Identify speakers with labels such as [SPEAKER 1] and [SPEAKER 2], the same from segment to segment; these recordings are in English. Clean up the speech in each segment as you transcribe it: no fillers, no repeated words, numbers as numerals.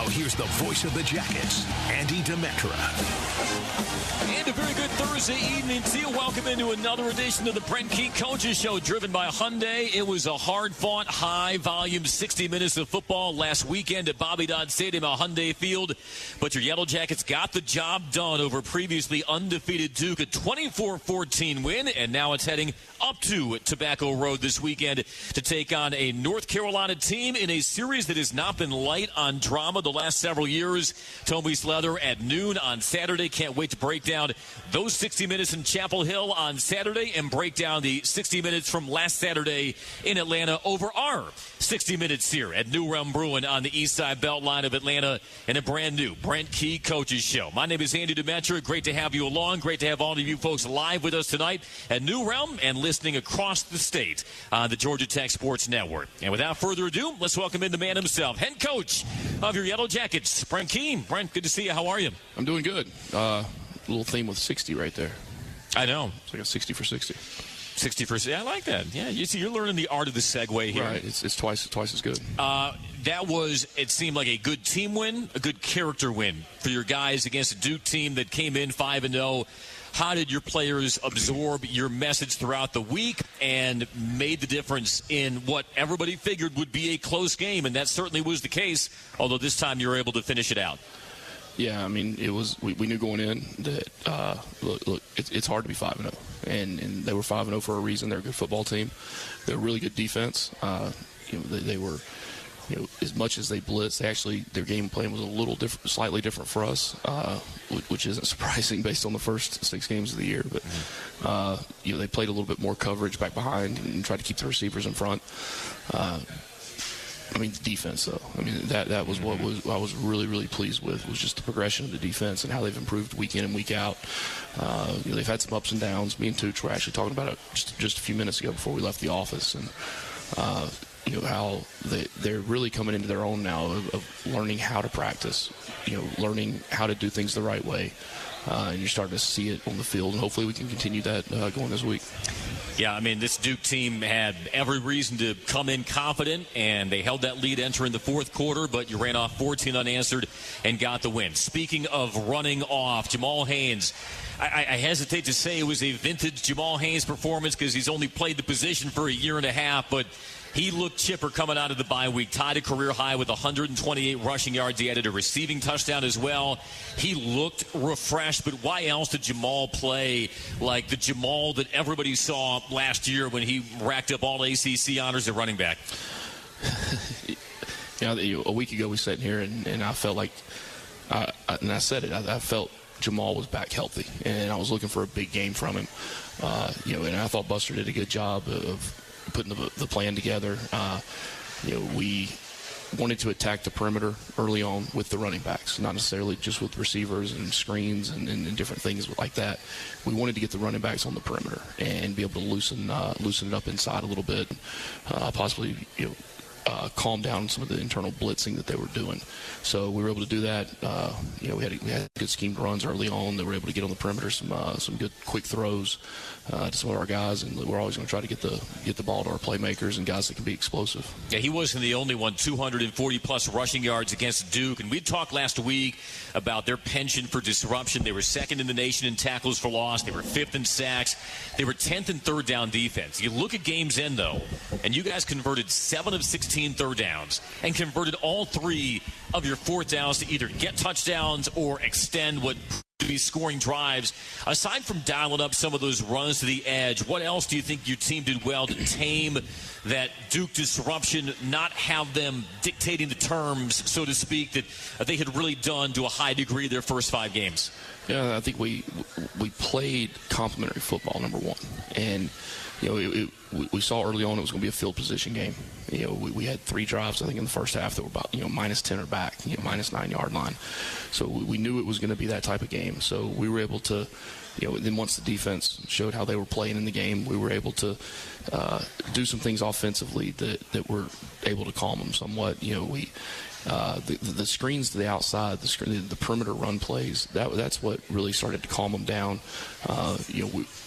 [SPEAKER 1] Now here's the voice of the Jackets, Andy Demetra.
[SPEAKER 2] And a very good Thursday evening to you. Welcome into another edition of the Brent Key Coaches Show, driven by Hyundai. It was a hard-fought, high-volume 60 minutes of football last weekend at Bobby Dodd Stadium at Hyundai Field. But your Yellow Jackets got the job done over previously undefeated Duke, a 24-14 win, and now it's heading up to Tobacco Road this weekend to take on a North Carolina team in a series that has not been light on drama the last several years. Toby's Leather at noon on Saturday. Can't wait to break down those 60 minutes in Chapel Hill on Saturday and break down the 60 minutes from last Saturday in Atlanta over our 60 minutes here at New Realm Brewing on the East Side Beltline of Atlanta in a brand new Brent Key Coaches Show. My name is Andy Demetra. Great to have you along. Great to have all of you folks live with us tonight at New Realm and listening across the state on the Georgia Tech Sports Network. And without further ado, let's welcome in the man himself, head coach of your Yellow Jackets, Brent Key. Brent, good to see you. How are you?
[SPEAKER 3] I'm doing good. Little theme with 60 right there.
[SPEAKER 2] I know.
[SPEAKER 3] It's like a 60 for 60.
[SPEAKER 2] 60 for 60. I like that. Yeah, you see, you're learning the art of the segue here.
[SPEAKER 3] Right. It's twice as good.
[SPEAKER 2] That was, it seemed like a good team win, a good character win for your guys against a Duke team that came in 5-0. How did your players absorb your message throughout the week and made the difference in what everybody figured would be a close game? And that certainly was the case, although this time you were able to finish it out.
[SPEAKER 3] Yeah, I mean, it was. We knew going in that look, it's hard to be 5-0, and they were 5-0 for a reason. They're a good football team. They're a really good defense. They were, as much as they blitzed, their game plan was a little different, slightly different for us, which isn't surprising based on the first 6 games of the year. But they played a little bit more coverage back behind and tried to keep the receivers in front. I mean, the defense, though. I mean, that was what I was really, really pleased with, was just the progression of the defense and how they've improved week in and week out. They've had some ups and downs. Me and Tooch were actually talking about it just a few minutes ago before we left the office. And, how they're really coming into their own now of learning how to practice, learning how to do things the right way. And you're starting to see it on the field, and hopefully we can continue that going this week.
[SPEAKER 2] Yeah, I mean, this Duke team had every reason to come in confident, and they held that lead entering the fourth quarter, but you ran off 14 unanswered and got the win. Speaking of running off, Jamal Haynes, I hesitate to say it was a vintage Jamal Haynes performance because he's only played the position for a year and a half, but he looked chipper coming out of the bye week, tied a career high with 128 rushing yards. He added a receiving touchdown as well. He looked refreshed, but why else did Jamal play like the Jamal that everybody saw last year when he racked up all ACC honors at running back?
[SPEAKER 3] A week ago we sat here and I felt like, and I said it, I felt Jamal was back healthy, and I was looking for a big game from him. And I thought Buster did a good job of putting the plan together. We wanted to attack the perimeter early on with the running backs, not necessarily just with receivers and screens and different things like that. We wanted to get the running backs on the perimeter and be able to loosen it up inside a little bit, possibly calm down some of the internal blitzing that they were doing. So we were able to do that. We had good schemed runs early on. They were able to get on the perimeter some good quick throws to some of our guys, and we're always going to try to get the ball to our playmakers and guys that can be explosive.
[SPEAKER 2] Yeah, he wasn't the only one. 240-plus rushing yards against Duke, and we talked last week about their penchant for disruption. They were second in the nation in tackles for loss. They were 5th in sacks. They were 10th in third down defense. You look at games in, though, and you guys converted 7 of 16 third downs and converted all 3 of your fourth downs to either get touchdowns or extend what to be scoring drives. Aside from dialing up some of those runs to the edge, what else do you think your team did well to tame that Duke disruption, not have them dictating the terms, so to speak, that they had really done to a high degree their first 5 games?
[SPEAKER 3] Yeah, I think we played complementary football, number one. And we saw early on it was going to be a field position game. We had 3 drives, I think, in the first half that were about, minus 10 or back, minus 9-yard line. So we knew it was going to be that type of game. So we were able to, then once the defense showed how they were playing in the game, we were able to do some things offensively that were able to calm them somewhat. The screens to the outside, the perimeter run plays, that's what really started to calm them down.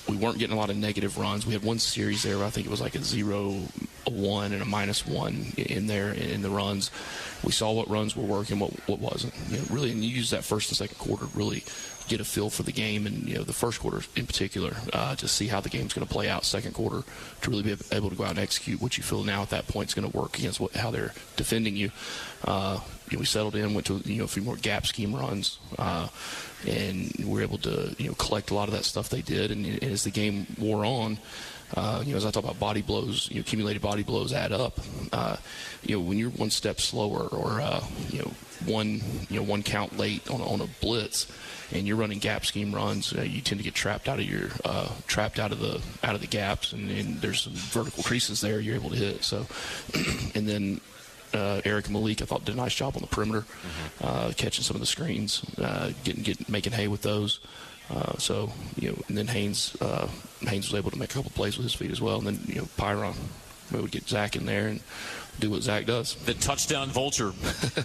[SPEAKER 3] We weren't getting a lot of negative runs. We had one series there where I think it was like a 0 a 1 and a -1 in there in the runs. We saw what runs were working, what wasn't. Really, and you use that first and second quarter to really get a feel for the game, and the first quarter in particular, to see how the game's going to play out. Second quarter, to really be able to go out and execute what you feel now at that point is going to work against how they're defending you. We settled in, went to a few more gap scheme runs, and we were able to collect a lot of that stuff they did. And as the game wore on, as I talk about body blows, accumulated body blows add up. When you're one step slower or one count late on a blitz, and you're running gap scheme runs, you tend to get trapped out of the gaps, and there's some vertical creases there you're able to hit. So, and then Eric and Malik, I thought, did a nice job on the perimeter, catching some of the screens, making hay with those. And then Haynes was able to make a couple plays with his feet as well. And then, Pyron, we would get Zach in there and do what Zach does.
[SPEAKER 2] The touchdown vulture,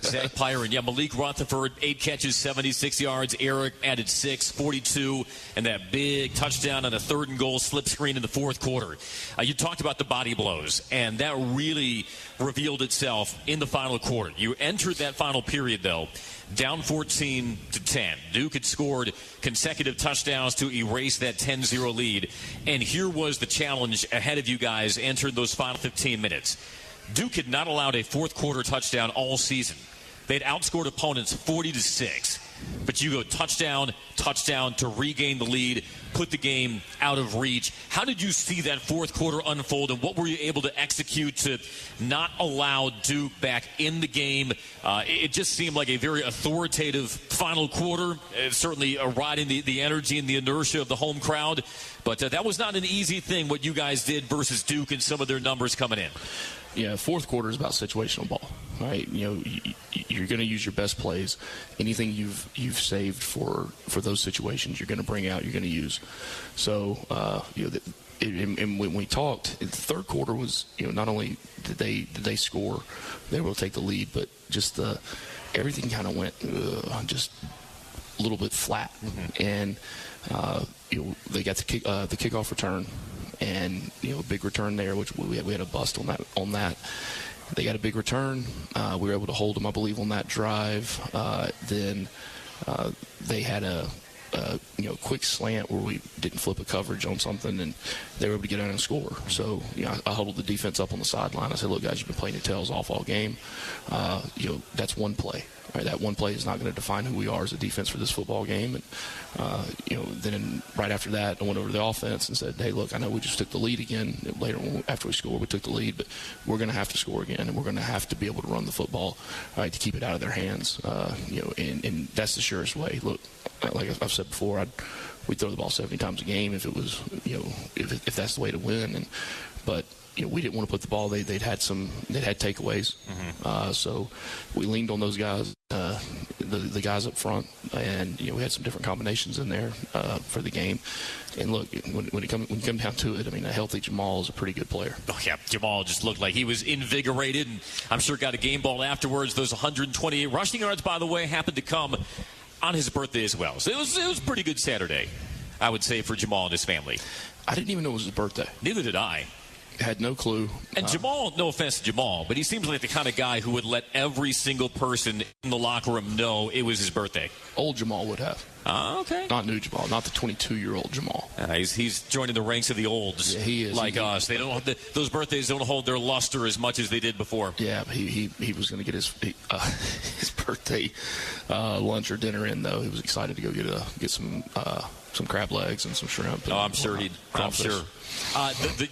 [SPEAKER 2] Zach Pyron. Yeah, Malik Rutherford, 8 catches, 76 yards. Eric added 6, 42, and that big touchdown on a 3rd and goal slip screen in the 4th quarter. You talked about the body blows, and that really revealed itself in the final quarter. You entered that final period, though, down 14-10. Duke had scored consecutive touchdowns to erase that 10-0 lead, and here was the challenge ahead of you guys entering those final 15 minutes. Duke had not allowed a 4th quarter touchdown all season. They'd outscored opponents 40-6. But you go touchdown to regain the lead, put the game out of reach. How did you see that 4th quarter unfold, and what were you able to execute to not allow Duke back in the game? It just seemed like a very authoritative final quarter, certainly riding the energy and the inertia of the home crowd. But that was not an easy thing, what you guys did versus Duke and some of their numbers coming in.
[SPEAKER 3] Yeah, 4th quarter is about situational ball, right? You're going to use your best plays. Anything you've saved for those situations, you're going to bring out, you're going to use. So, and when we talked, the 3rd quarter was, not only did they score, they were able to take the lead, but just everything kind of went just a little bit flat. Mm-hmm. And they got the kickoff return. And a big return there, which we had a bust on that. They got a big return. We were able to hold them, I believe, on that drive. Then they had a quick slant where we didn't flip a coverage on something, and they were able to get out and score. So I huddled the defense up on the sideline. I said, "Look, guys, you've been playing your tails off all game. That's one play. Right, that one play is not going to define who we are as a defense for this football game." And then right after that, I went over to the offense and said, "Hey, look, I know we just took the lead again. Later, after we scored, we took the lead, but we're going to have to score again, and we're going to have to be able to run the football, right, to keep it out of their hands. And that's the surest way. Look, like I've said before, we'd throw the ball 70 times a game if it was, if that's the way to win. But we didn't want to put the ball. They'd had takeaways, so we leaned on those guys, the guys up front, and we had some different combinations in there for the game. And look, when you come down to it, I mean, a healthy Jamal is a pretty good player.
[SPEAKER 2] Oh yeah, Jamal just looked like he was invigorated, and I'm sure got a game ball afterwards. Those 128 rushing yards, by the way, happened to come on his birthday as well. So it was a pretty good Saturday, I would say, for Jamal and his family.
[SPEAKER 3] I didn't even know it was his birthday.
[SPEAKER 2] Neither did I.
[SPEAKER 3] Had no clue.
[SPEAKER 2] And Jamal, no offense to Jamal, but he seems like the kind of guy who would let every single person in the locker room know it was his birthday.
[SPEAKER 3] Old Jamal would have.
[SPEAKER 2] Okay.
[SPEAKER 3] Not new Jamal, not the 22-year-old Jamal.
[SPEAKER 2] He's joining the ranks of the olds.
[SPEAKER 3] Yeah, he is.
[SPEAKER 2] Like us. They don't. Those birthdays don't hold their luster as much as they did before.
[SPEAKER 3] Yeah, he was going to get his birthday lunch or dinner in, though. He was excited to go get some crab legs and some shrimp. And,
[SPEAKER 2] I'm sure he'd. I'm sure.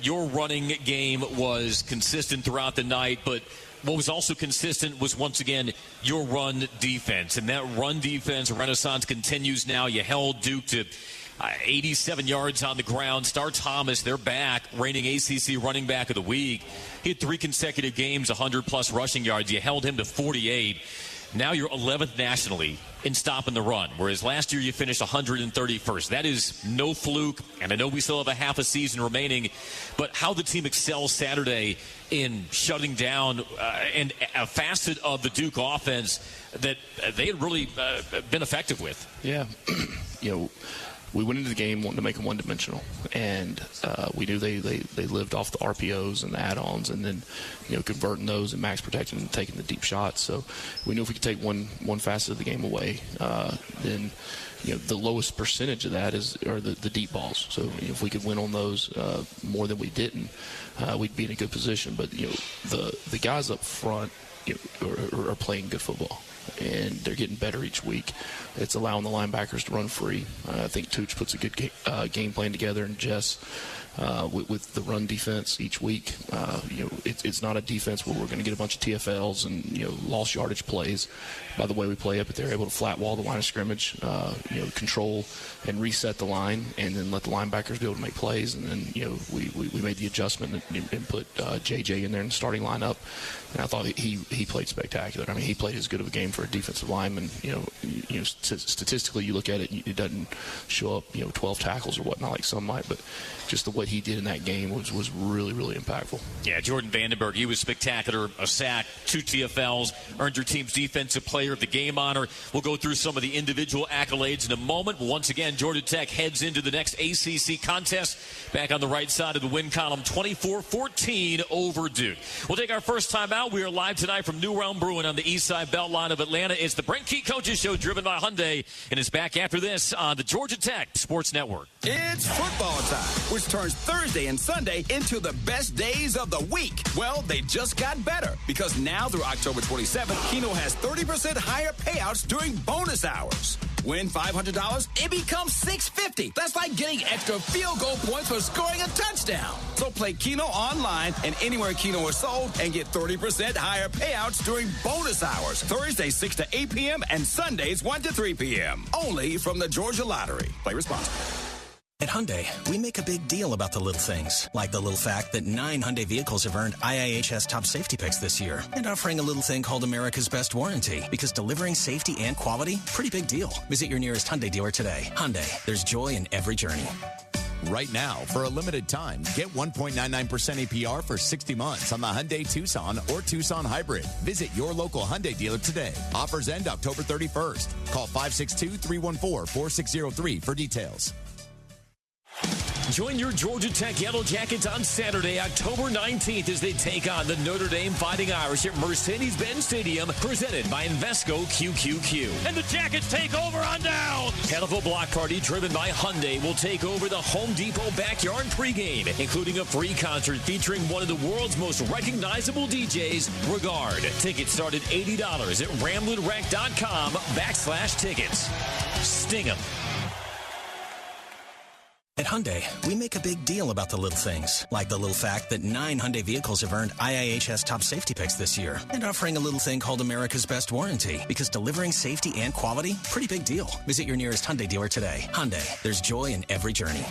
[SPEAKER 2] Your running game was consistent throughout the night, but what was also consistent was, once again, your run defense. And that run defense renaissance continues now. You held Duke to 87 yards on the ground. Star Thomas, they're back, reigning ACC running back of the week. He had 3 consecutive games, 100-plus rushing yards. You held him to 48. Now you're 11th nationally in stopping the run, whereas last year you finished 131st. That is no fluke, and I know we still have a half a season remaining, but how the team excels Saturday in shutting down and a facet of the Duke offense that they had really been effective with.
[SPEAKER 3] Yeah. we went into the game wanting to make them one-dimensional, and we knew they lived off the RPOs and the add-ons, and then converting those and max protecting and taking the deep shots. So we knew if we could take one facet of the game away, then the lowest percentage of that are the deep balls. So if we could win on those more than we didn't, we'd be in a good position. But the guys up front are playing good football, and they're getting better each week. It's allowing the linebackers to run free. I think Tooch puts a good game plan together, and Jess with the run defense each week. It's not a defense where we're going to get a bunch of TFLs and lost yardage plays by the way we play it, but they're able to flat wall the line of scrimmage, control and reset the line, and then let the linebackers be able to make plays. And then we made the adjustment and put JJ in there in the starting lineup, and I thought he played spectacular. I mean, he played as good of a game for a defensive lineman. Statistically, you look at it, it doesn't show up 12 tackles or whatnot like some might, but just what he did in that game was really, really impactful.
[SPEAKER 2] Yeah, Jordan Vandenberg, he was spectacular. A sack, 2 TFLs, earned your team's defensive player of the game honor. We'll go through some of the individual accolades in a moment. Once again, Georgia Tech heads into the next ACC contest. Back on the right side of the win column, 24-14 over Duke. We'll take our first time out. We are live tonight from New Realm Brewing on the east side Beltline of Atlanta. It's the Brent Key Coaches Show driven by Hyundai, and it's back after this on the Georgia Tech Sports Network.
[SPEAKER 4] It's football time, which turns Thursday and Sunday into the best days of the week. Well, they just got better, because now through October 27th, Keno has 30% higher payouts during bonus hours. Win $500, it becomes $650. That's like getting extra field goal points for scoring a touchdown. So play Keno online and anywhere Keno is sold and get 30% higher payouts during bonus hours. Thursdays 6 to 8 p.m. and Sundays 1 to 3 p.m. Only from the Georgia Lottery. Play responsibly.
[SPEAKER 5] At Hyundai, we make a big deal about the little things, like the little fact that 9 Hyundai vehicles have earned IIHS top safety picks this year, and offering a little thing called America's Best Warranty, because delivering safety and quality, pretty big deal. Visit your nearest Hyundai dealer today. Hyundai, there's joy in every journey.
[SPEAKER 6] Right now, for a limited time, get 1.99% APR for 60 months on the Hyundai Tucson or Tucson Hybrid. Visit your local Hyundai dealer today. Offers end October 31st. Call 562-314-4603 for details.
[SPEAKER 2] Join your Georgia Tech Yellow Jackets on Saturday, October 19th, as they take on the Notre Dame Fighting Irish at Mercedes-Benz Stadium, presented by Invesco QQQ. And the Jackets take over on down. Head of a block party driven by Hyundai will take over the Home Depot backyard pregame, including a free concert featuring one of the world's most recognizable DJs, Regard. Tickets start at $80 at ramblinrec.com/tickets. Sting 'em.
[SPEAKER 5] At Hyundai, we make a big deal about the little things, like the little fact that 9 Hyundai vehicles have earned IIHS top safety picks this year, and offering a little thing called America's Best Warranty, because delivering safety and quality, pretty big deal. Visit your nearest Hyundai dealer today. Hyundai, there's joy in every journey.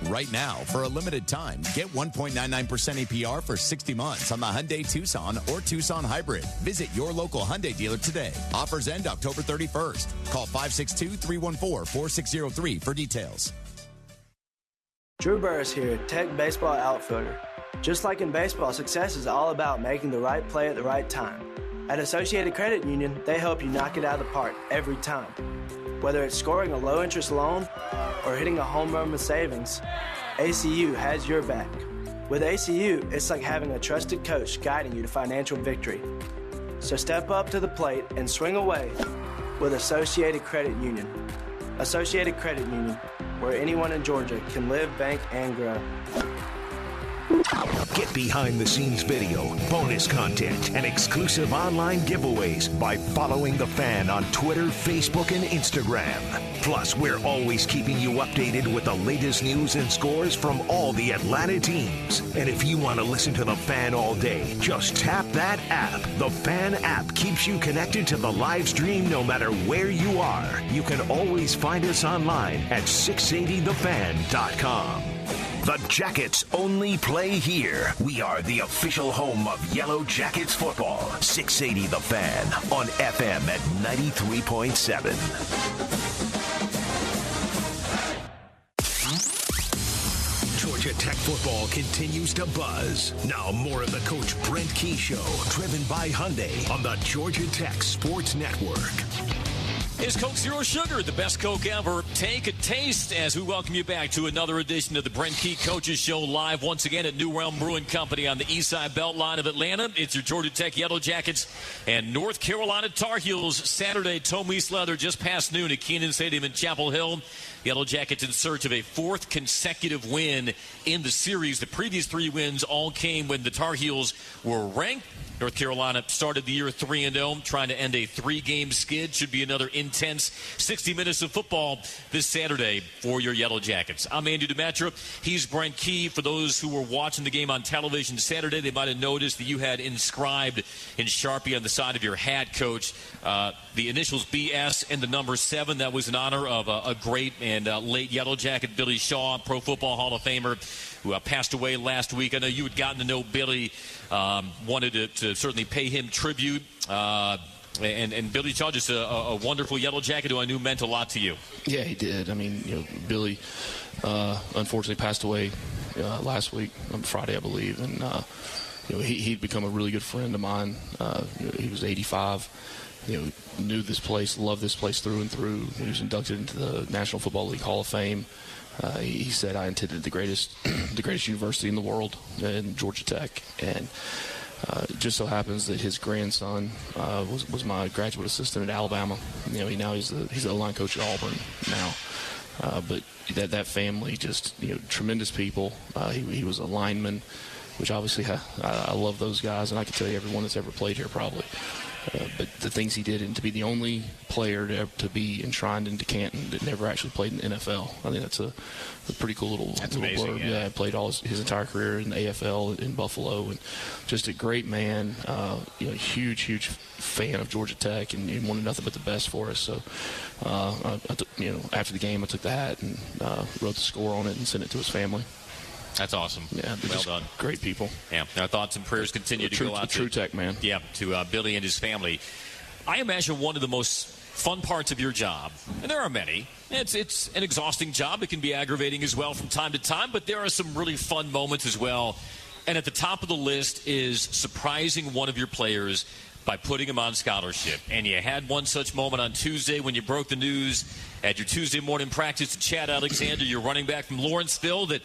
[SPEAKER 6] Right now, for a limited time, get 1.99% APR for 60 months on the Hyundai Tucson or Tucson Hybrid. Visit your local Hyundai dealer today. Offers end October 31st. Call 562-314-4603 for details.
[SPEAKER 7] Drew Burris here, Tech Baseball Outfielder. Just like in baseball, success is all about making the right play at the right time. At Associated Credit Union, they help you knock it out of the park every time. Whether it's scoring a low-interest loan or hitting a home run with savings, ACU has your back. With ACU, it's like having a trusted coach guiding you to financial victory. So step up to the plate and swing away with Associated Credit Union. Associated Credit Union, where anyone in Georgia can live, bank, and grow.
[SPEAKER 1] Get behind-the-scenes video, bonus content, and exclusive online giveaways by following The Fan on Twitter, Facebook, and Instagram. Plus, we're always keeping you updated with the latest news and scores from all the Atlanta teams. And if you want to listen to The Fan all day, just tap that app. The Fan app keeps you connected to the live stream no matter where you are. You can always find us online at 680thefan.com. The Jackets only play here. We are the official home of Yellow Jackets football. 680 The Fan on FM at 93.7. Georgia Tech football continues to buzz. Now more of the Coach Brent Key Show, driven by Hyundai on the Georgia Tech Sports Network.
[SPEAKER 2] Is Coke Zero Sugar the best Coke ever? Take a taste as we welcome you back to another edition of the Brent Key Coaches Show, live once again at New Realm Brewing Company on the east side Beltline of Atlanta. It's your Georgia Tech Yellow Jackets and North Carolina Tar Heels Saturday, Tom East Leather, just past noon at Kenan Stadium in Chapel Hill. Yellow Jackets in search of a fourth consecutive win in the series. The previous 3 wins all came when the Tar Heels were ranked. North Carolina started the year 3-0, trying to end a 3-game skid. Should be another intense 60 minutes of football this Saturday for your Yellow Jackets. I'm Andy DeMatra. He's Brent Key. For those who were watching the game on television Saturday, they might have noticed that you had inscribed in Sharpie on the side of your hat, Coach, the initials BS and the number 7. That was in honor of a great and late Yellow Jacket, Billy Shaw, Pro Football Hall of Famer, who passed away last week. I know you had gotten to know Billy, wanted to certainly pay him tribute. And Billy Shaw, just a wonderful Yellow Jacket who I knew meant a lot to you.
[SPEAKER 3] Yeah, he did. I mean, Billy unfortunately passed away last week on Friday, I believe. And, he'd become a really good friend of mine. He was 85. Knew this place, loved this place through and through. He was inducted into the National Football League Hall of Fame. He said, I attended the greatest university in the world, in Georgia Tech. And it just so happens that his grandson was my graduate assistant at Alabama. He's the line coach at Auburn now. But that family, just tremendous people. He was a lineman, which obviously I love those guys, and I can tell you everyone that's ever played here probably. But the things he did, and to be the only player to be enshrined into Canton that never actually played in the NFL, I think that's a pretty cool little
[SPEAKER 2] amazing,
[SPEAKER 3] blurb. Yeah, played all his entire career in the AFL in Buffalo, and just a great man. Huge fan of Georgia Tech, and wanted nothing but the best for us. So, after the game, I took the hat and wrote the score on it and sent it to his family.
[SPEAKER 2] That's awesome.
[SPEAKER 3] Yeah,
[SPEAKER 2] well done.
[SPEAKER 3] Great people.
[SPEAKER 2] Yeah, our thoughts and prayers continue to go out to
[SPEAKER 3] True Tech, man.
[SPEAKER 2] Yeah, to Billy and his family. I imagine one of the most fun parts of your job, and there are many, it's an exhausting job. It can be aggravating as well from time to time, but there are some really fun moments as well. And at the top of the list is surprising one of your players by putting him on scholarship. And you had one such moment on Tuesday when you broke the news at your Tuesday morning practice to Chad Alexander, your running back from Lawrenceville, that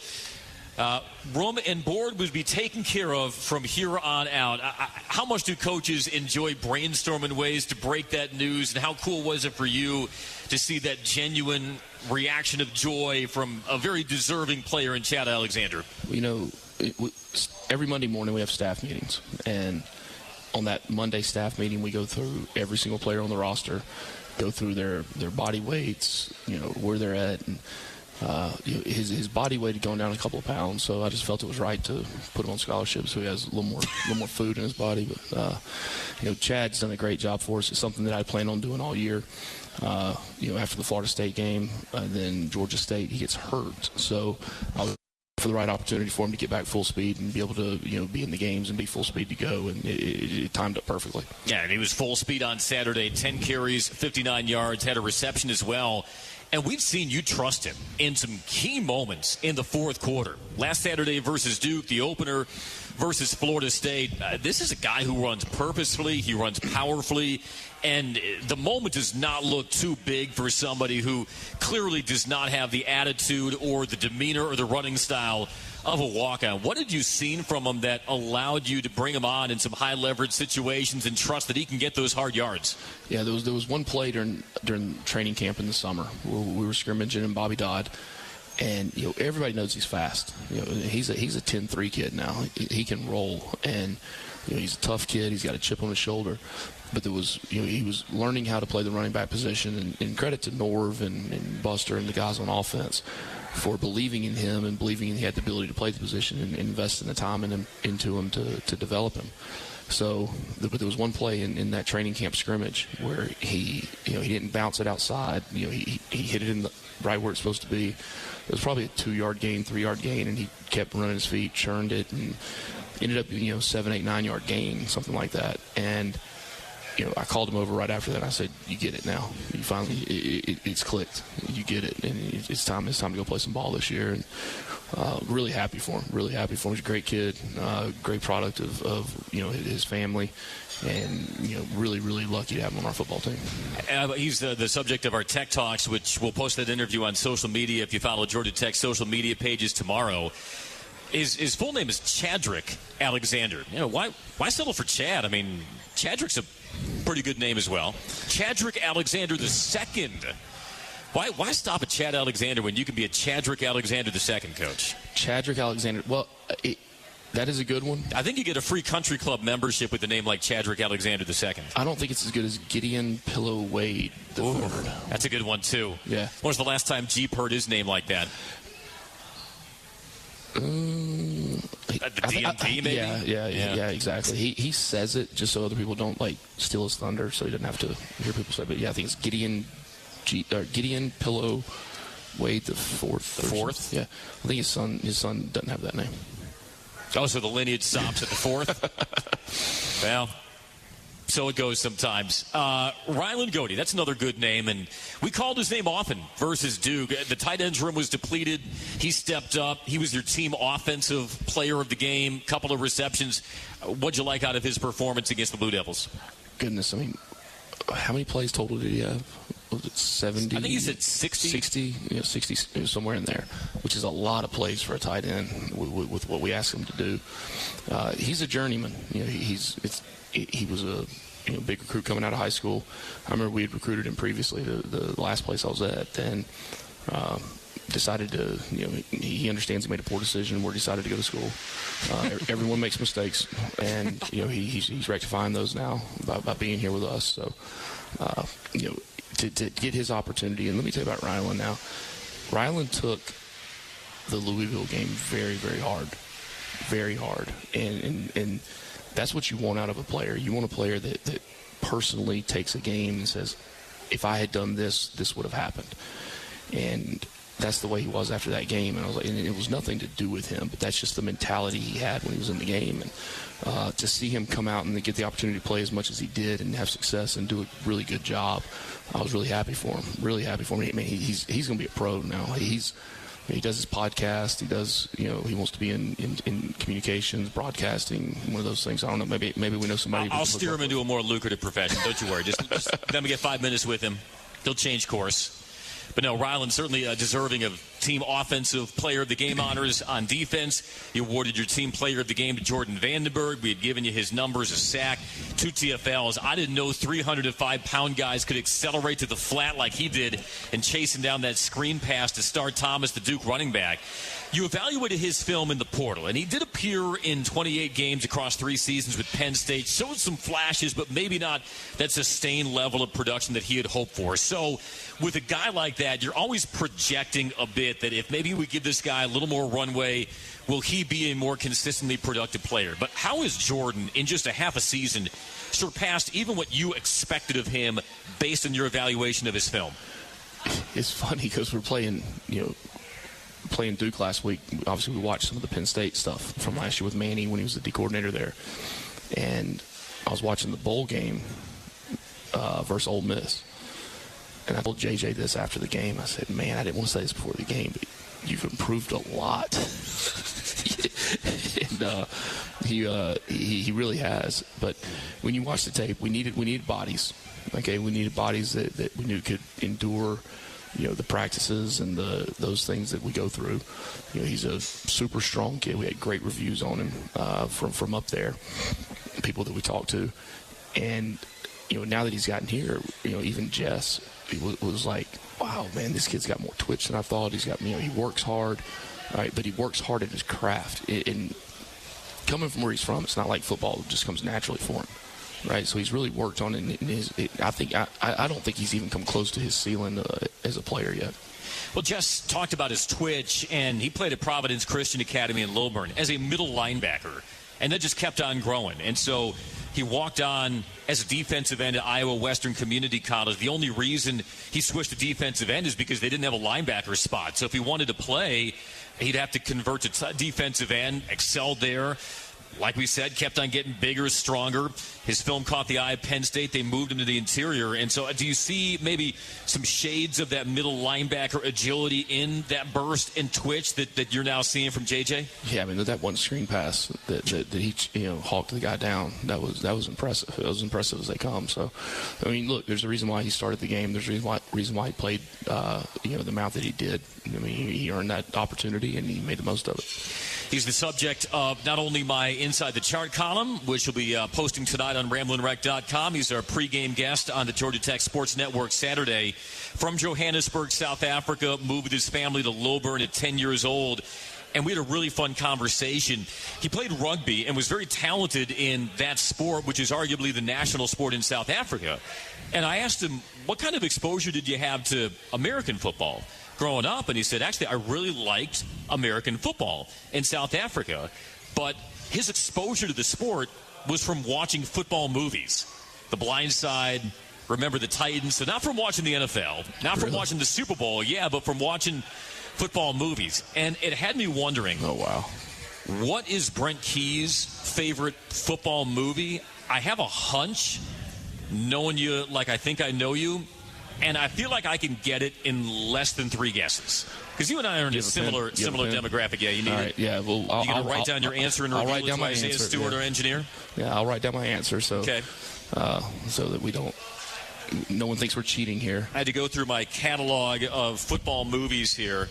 [SPEAKER 2] room and board would be taken care of from here on out. How much do coaches enjoy brainstorming ways to break that news, and how cool was it for you to see that genuine reaction of joy from a very deserving player in Chad Alexander?
[SPEAKER 3] Every Monday morning we have staff meetings, and on that Monday staff meeting we go through every single player on the roster, go through their body weights, where they're at, and his body weight had gone down a couple of pounds, so I just felt it was right to put him on scholarship so he has a little more food in his body. But Chad's done a great job for us. It's something that I plan on doing all year. After the Florida State game, then Georgia State, he gets hurt, so I was for the right opportunity for him to get back full speed and be able to be in the games and be full speed to go, and it timed up perfectly.
[SPEAKER 2] Yeah, and he was full speed on Saturday, 10 carries, 59 yards, had a reception as well. And we've seen you trust him in some key moments in the fourth quarter. Last Saturday versus Duke, the opener versus Florida State. This is a guy who runs purposefully. He runs powerfully. And the moment does not look too big for somebody who clearly does not have the attitude or the demeanor or the running style of a walk-on. What did you see from him that allowed you to bring him on in some high-leverage situations and trust that he can get those hard yards?
[SPEAKER 3] Yeah, there was one play during training camp in the summer where we were scrimmaging in Bobby Dodd, and everybody knows he's fast. He's a 10-3 kid now. He can roll, and he's a tough kid. He's got a chip on his shoulder. But there was, he was learning how to play the running back position, and credit to Norv and Buster and the guys on offense for believing in him and believing he had the ability to play the position and investing the time into him to develop him. So, but there was one play in that training camp scrimmage where he didn't bounce it outside. He hit it in right where it's supposed to be. It was probably a 2-yard gain, 3-yard gain, and he kept running his feet, churned it, and ended up 7, 8, 9-yard gain, something like that. And I called him over right after that. I said, "You get it now. You finally, it's clicked. You get it, and it's time to go play some ball this year." And really happy for him. Really happy for him. He's a great kid, great product of his family, and really lucky to have him on our football team.
[SPEAKER 2] He's the subject of our Tech Talks, which we'll post that interview on social media if you follow Georgia Tech's social media pages tomorrow. His full name is Chadrick Alexander. Why settle for Chad? I mean, Chadrick's a pretty good name as well. Chadrick Alexander II. Why stop at Chad Alexander when you can be a Chadrick Alexander II, Coach?
[SPEAKER 3] Chadrick Alexander. Well, that is a good one.
[SPEAKER 2] I think you get a free country club membership with a name like Chadrick Alexander II.
[SPEAKER 3] I don't think it's as good as Gideon Pillow Wade III.
[SPEAKER 2] That's a good one, too.
[SPEAKER 3] Yeah.
[SPEAKER 2] When was the last time Jeep heard his name like that? At the DMV, maybe?
[SPEAKER 3] Yeah, exactly. He says it just so other people don't steal his thunder, so he doesn't have to hear people say it. But yeah, I think it's Gideon Pillow Wade the fourth. Yeah, I think his son doesn't have that name.
[SPEAKER 2] Oh, so the lineage stops at the fourth? Well, so it goes sometimes. Rylan Goede, that's another good name, and we called his name often versus Duke. The tight ends room was depleted. He stepped up. He was your team offensive player of the game, couple of receptions. What'd you like out of his performance against the Blue Devils?
[SPEAKER 3] Goodness, I mean, how many plays total did he have? Was it 70?
[SPEAKER 2] I think he said 60.
[SPEAKER 3] 60, 60, somewhere in there, which is a lot of plays for a tight end with what we asked him to do. He's a journeyman. He was a big recruit coming out of high school. I remember we had recruited him previously, the last place I was at, then decided to, he understands he made a poor decision where he decided to go to school. Everyone makes mistakes, and, he's rectifying those now by being here with us. So, to get his opportunity, and let me tell you about Rylan now. Rylan took the Louisville game very, very hard. Very hard. And that's what you want out of a player. You want a player that personally takes a game and says, if I had done this, this would have happened. And that's the way he was after that game. And I was like, and it was nothing to do with him, but that's just the mentality he had when he was in the game. And to see him come out and get the opportunity to play as much as he did and have success and do a really good job, I was really happy for him. Really happy for him. I mean, he's going to be a pro now. He does his podcast. He does, he wants to be in communications, broadcasting, one of those things. I don't know. Maybe we know somebody.
[SPEAKER 2] I'll steer him into a more lucrative profession. Don't you worry. Just let me get 5 minutes with him. He'll change course. But no, Rylan certainly deserving of Team Offensive Player of the Game honors on defense. You awarded your Team Player of the Game to Jordan Vandenberg. We had given you his numbers, a sack, 2 TFLs. I didn't know 305-pound guys could accelerate to the flat like he did and chasing down that screen pass to start Thomas, the Duke running back. You evaluated his film in the portal, and he did appear in 28 games across 3 seasons with Penn State. Showed some flashes, but maybe not that sustained level of production that he had hoped for. So with a guy like that, you're always projecting a bit that if maybe we give this guy a little more runway, will he be a more consistently productive player? But how has Jordan, in just a half a season, surpassed even what you expected of him based on your evaluation of his film?
[SPEAKER 3] It's funny because we're playing Duke last week. Obviously, we watched some of the Penn State stuff from last year with Manny when he was the D coordinator there. And I was watching the bowl game versus Ole Miss. And I told JJ this after the game. I said, man, I didn't want to say this before the game, but you've improved a lot. And he really has. But when you watch the tape, we needed bodies. Okay, we needed bodies that we knew could endure the practices and those things that we go through. He's a super strong kid. We had great reviews on him from up there, people that we talked to. And, now that he's gotten here, even Jess was like, wow, man, this kid's got more twitch than I thought. He's got, he works hard, right? But he works hard at his craft. And coming from where he's from, it's not like football just comes naturally for him. Right, so he's really worked on it. I don't think he's even come close to his ceiling as a player yet.
[SPEAKER 2] Well, Jess talked about his twitch, and he played at Providence Christian Academy in Lilburn as a middle linebacker, and that just kept on growing. And so he walked on as a defensive end at Iowa Western Community College. The only reason he switched to defensive end is because they didn't have a linebacker spot. So if he wanted to play, he'd have to convert to defensive end, excelled there. like we said, kept on getting bigger, stronger. His film caught the eye of Penn State. They moved him to the interior. And so do you see maybe some shades of that middle linebacker agility in that burst and twitch that you're now seeing from JJ?
[SPEAKER 3] Yeah, I mean, that one screen pass that he hawked the guy down, that was impressive. It was impressive as they come. So, I mean, look, there's a reason why he started the game. There's a reason why he played, the amount that he did. I mean, he earned that opportunity, and he made the most of it.
[SPEAKER 2] He's the subject of not only my Inside the Chart column, which will be posting tonight on RamblinWreck.com. He's our pregame guest on the Georgia Tech Sports Network Saturday. From Johannesburg, South Africa, moved with his family to Lilburn at 10 years old. And we had a really fun conversation. He played rugby and was very talented in that sport, which is arguably the national sport in South Africa. And I asked him, what kind of exposure did you have to American football growing up? And he said, actually, I really liked American football in South Africa. But his exposure to the sport was from watching football movies. The Blind Side, Remember the Titans. So not from watching the NFL, not from watching the Super Bowl, but from watching football movies. And it had me wondering,
[SPEAKER 3] oh, wow,
[SPEAKER 2] what is Brent Key's favorite football movie? I have a hunch, knowing you like I think I know you, and I feel like I can get it in less than 3 guesses. Because you and I are in a similar demographic. Yeah, you need it.
[SPEAKER 3] Yeah, well,
[SPEAKER 2] you going to write down your answer and reveal it to Isaiah Stewart, our engineer?
[SPEAKER 3] Yeah, I'll write down my answer. So,
[SPEAKER 2] okay.
[SPEAKER 3] So that no one thinks we're cheating here.
[SPEAKER 2] I had to go through my catalog of football movies here,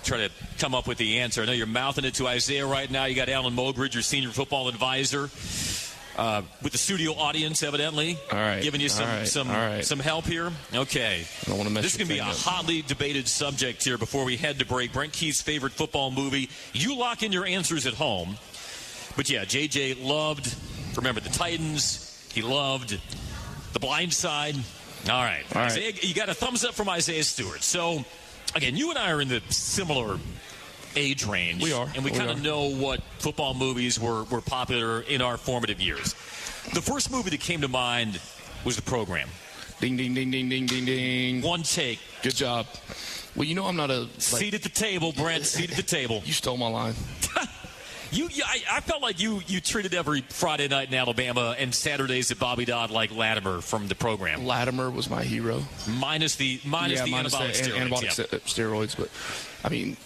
[SPEAKER 2] try to come up with the answer. I know you're mouthing it to Isaiah right now. You got Alan Mogridge, your senior football advisor, with the studio audience, evidently.
[SPEAKER 3] All right.
[SPEAKER 2] Giving you some help here. Okay.
[SPEAKER 3] I don't want to mess.
[SPEAKER 2] This is going to be a hotly debated subject here before we head to break. Brent Key's favorite football movie. You lock in your answers at home. But yeah, JJ loved Remember the Titans. He loved The Blind Side. All right. Isaiah, you got a thumbs up from Isaiah Stewart. So, again, you and I are in the similar age range.
[SPEAKER 3] We are.
[SPEAKER 2] And we kind of know what football movies were popular in our formative years. The first movie that came to mind was The Program.
[SPEAKER 3] Ding, ding, ding, ding, ding, ding, ding.
[SPEAKER 2] One take.
[SPEAKER 3] Good job. Well, I'm not a...
[SPEAKER 2] Seat at the table, Brent. Seat at the table.
[SPEAKER 3] You stole my line.
[SPEAKER 2] I felt like you treated every Friday night in Alabama and Saturdays at Bobby Dodd like Latimer from The Program.
[SPEAKER 3] Latimer was my hero.
[SPEAKER 2] Minus the anabolic
[SPEAKER 3] steroids. But, I mean...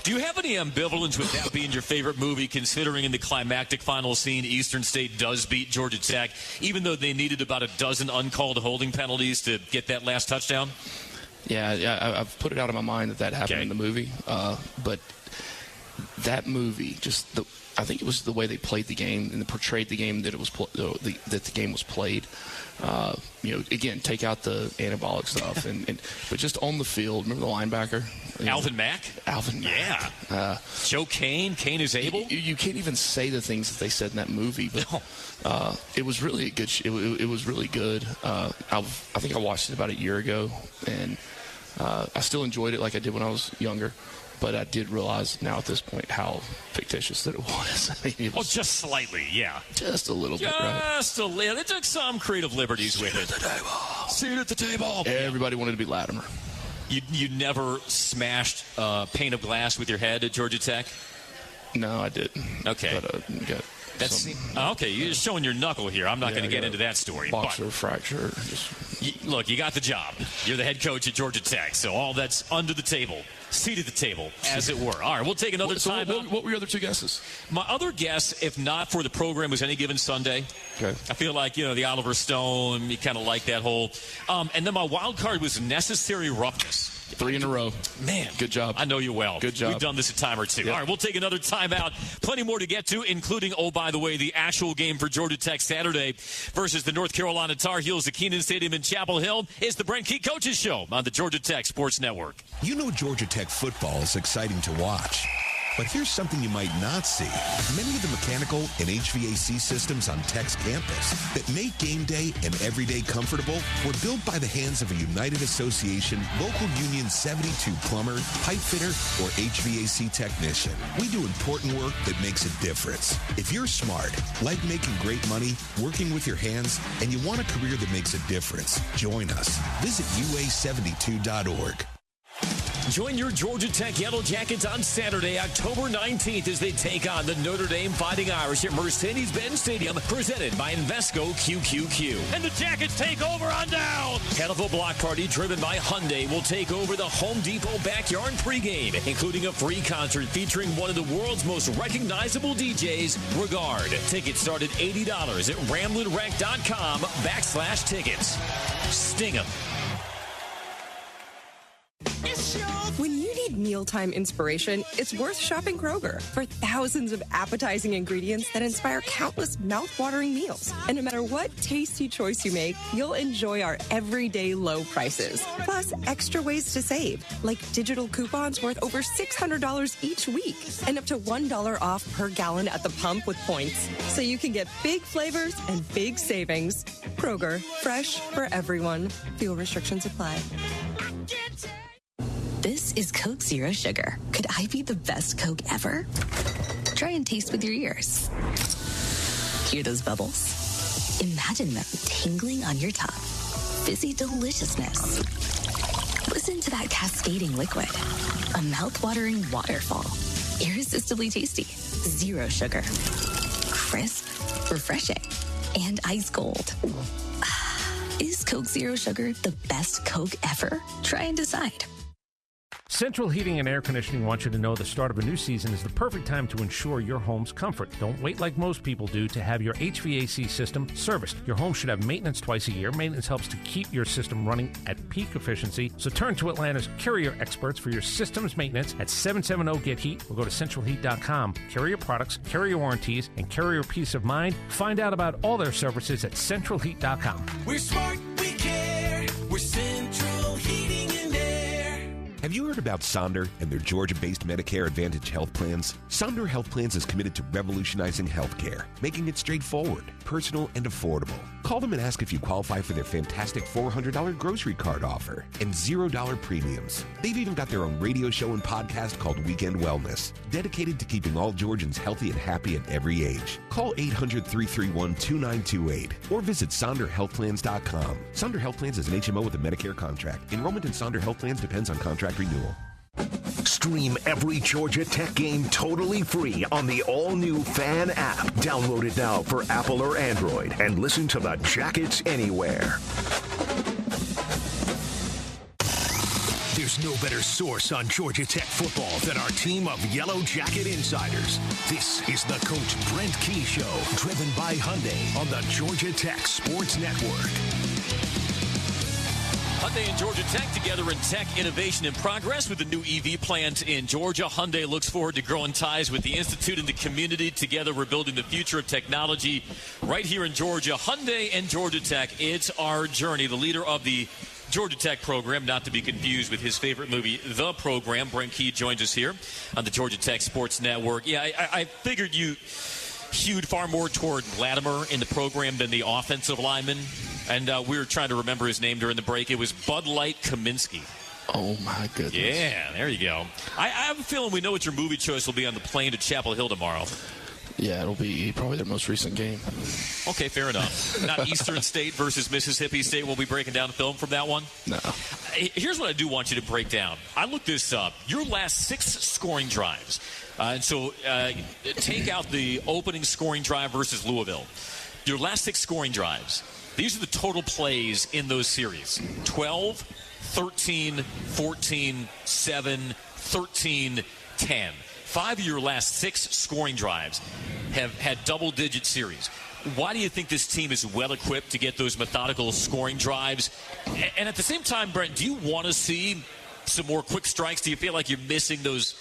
[SPEAKER 2] Do you have any ambivalence with that being your favorite movie, considering in the climactic final scene, Eastern State does beat Georgia Tech, even though they needed about a dozen uncalled holding penalties to get that last touchdown?
[SPEAKER 3] Yeah, I've put it out of my mind that happened in the movie. But that movie, I think it was the way they played the game and portrayed the game that that the game was played. Again, take out the anabolic stuff, but just on the field. Remember the linebacker,
[SPEAKER 2] Alvin Mack?
[SPEAKER 3] Alvin Mack.
[SPEAKER 2] Yeah. Joe Kane. Kane is able.
[SPEAKER 3] You can't even say the things that they said in that movie, but it was really a good. It was really good. I think I watched it about a year ago, and I still enjoyed it like I did when I was younger. But I did realize now at this point how fictitious that it was. I mean, it was
[SPEAKER 2] just slightly, yeah.
[SPEAKER 3] Just a little bit, right?
[SPEAKER 2] Just a little. They took some creative liberties with it. Seat at the table.
[SPEAKER 3] Everybody wanted to be Latimer.
[SPEAKER 2] You never smashed a pane of glass with your head at Georgia Tech?
[SPEAKER 3] No, I didn't.
[SPEAKER 2] Okay.
[SPEAKER 3] But,
[SPEAKER 2] okay, you're just showing your knuckle here. I'm not going to get into that story.
[SPEAKER 3] Boxer fracture.
[SPEAKER 2] Look, you got the job. You're the head coach at Georgia Tech, so all that's under the table. Seat at the table, as it were. All right, we'll take another time.
[SPEAKER 3] What were your other 2 guesses?
[SPEAKER 2] My other guess, if not for The Program, was Any Given Sunday.
[SPEAKER 3] Okay.
[SPEAKER 2] I feel like, the Oliver Stone, you kind of like that whole. And then my wild card was Necessary Roughness.
[SPEAKER 3] 3 in a row.
[SPEAKER 2] Man.
[SPEAKER 3] Good job.
[SPEAKER 2] I know you well.
[SPEAKER 3] Good job.
[SPEAKER 2] We've done this a time or 2. Yep. All right, we'll take another timeout. Plenty more to get to, including, by the way, the actual game for Georgia Tech Saturday versus the North Carolina Tar Heels at Kenan Stadium in Chapel Hill. It's the Brent Key Coaches Show on the Georgia Tech Sports Network.
[SPEAKER 8] Georgia Tech football is exciting to watch. But here's something you might not see. Many of the mechanical and HVAC systems on Tech's campus that make game day and every day comfortable were built by the hands of a United Association Local Union 72 plumber, pipe fitter, or HVAC technician. We do important work that makes a difference. If you're smart, like making great money, working with your hands, and you want a career that makes a difference, join us. Visit UA72.org.
[SPEAKER 2] Join your Georgia Tech Yellow Jackets on Saturday, October 19th, as they take on the Notre Dame Fighting Irish at Mercedes-Benz Stadium, presented by Invesco QQQ.
[SPEAKER 9] And the Jackets take over on down.
[SPEAKER 2] Head of a block party driven by Hyundai will take over the Home Depot Backyard pregame, including a free concert featuring one of the world's most recognizable DJs, Regard. Tickets start at $80 at RamblingWreck.com/tickets. Sting 'em.
[SPEAKER 10] When you need mealtime inspiration, it's worth shopping Kroger for thousands of appetizing ingredients that inspire countless mouth-watering meals. And no matter what tasty choice you make, you'll enjoy our everyday low prices. Plus, extra ways to save, like digital coupons worth over $600 each week and up to $1 off per gallon at the pump with points. So you can get big flavors and big savings. Kroger, fresh for everyone. Fuel restrictions apply.
[SPEAKER 11] This is Coke Zero Sugar. Could I be the best Coke ever? Try and taste with your ears. Hear those bubbles? Imagine them tingling on your tongue. Fizzy deliciousness. Listen to that cascading liquid. A mouth-watering waterfall. Irresistibly tasty. Zero sugar. Crisp, refreshing, and ice cold. Is Coke Zero Sugar the best Coke ever? Try and decide.
[SPEAKER 12] Central Heating and Air Conditioning wants you to know the start of a new season is the perfect time to ensure your home's comfort. Don't wait like most people do to have your HVAC system serviced. Your home should have maintenance twice a year. Maintenance helps to keep your system running at peak efficiency. So turn to Atlanta's Carrier experts for your system's maintenance at 770-GET-HEAT or go to centralheat.com. Carrier products, Carrier warranties, and Carrier peace of mind. Find out about all their services at centralheat.com.
[SPEAKER 13] We're smart, we care. We're Central Heating and Air.
[SPEAKER 8] Have you heard about Sonder and their Georgia-based Medicare Advantage health plans? Sonder Health Plans is committed to revolutionizing healthcare, making it straightforward, personal, and affordable. Call them and ask if you qualify for their fantastic $400 grocery card offer and $0 premiums. They've even got their own radio show and podcast called Weekend Wellness, dedicated to keeping all Georgians healthy and happy at every age. Call 800-331-2928 or visit SonderHealthPlans.com. Sonder Health Plans is an HMO with a Medicare contract. Enrollment in Sonder Health Plans depends on contract renewal.
[SPEAKER 1] Stream every Georgia Tech game totally free on the all-new Fan app. Download it now for Apple or Android and listen to the Jackets anywhere. There's no better source on Georgia Tech football than our team of Yellow Jacket insiders. This is the Coach Brent Key Show, driven by Hyundai on the Georgia Tech Sports Network.
[SPEAKER 2] Hyundai and Georgia Tech together in tech innovation and progress with the new EV plant in Georgia. Hyundai looks forward to growing ties with the Institute and the community. Together, we're building the future of technology right here in Georgia. Hyundai and Georgia Tech, it's our journey. The leader of the Georgia Tech program, not to be confused with his favorite movie, The Program. Brent Key joins us here on the Georgia Tech Sports Network. Yeah, I figured you hewed far more toward Latimer in the program than the offensive lineman. And we were trying to remember his name during the break. It was Bud Light Kaminsky.
[SPEAKER 3] Oh, my goodness.
[SPEAKER 2] Yeah, there you go. I have a feeling we know what your movie choice will be on the plane to Chapel Hill tomorrow.
[SPEAKER 3] Yeah, it'll be probably their most recent game.
[SPEAKER 2] Okay, fair enough. Not Eastern State versus Mississippi State. We'll be breaking down the film from that one?
[SPEAKER 3] No.
[SPEAKER 2] Here's what I do want you to break down. I looked this up. Your last 6 scoring drives. And so take out the opening scoring drive versus Louisville. Your last 6 scoring drives. These are the total plays in those series. 12, 13, 14, 7, 13, 10. 5 of your last 6 scoring drives have had double-digit series. Why do you think this team is well-equipped to get those methodical scoring drives? And at the same time, Brent, do you want to see some more quick strikes? Do you feel like you're missing those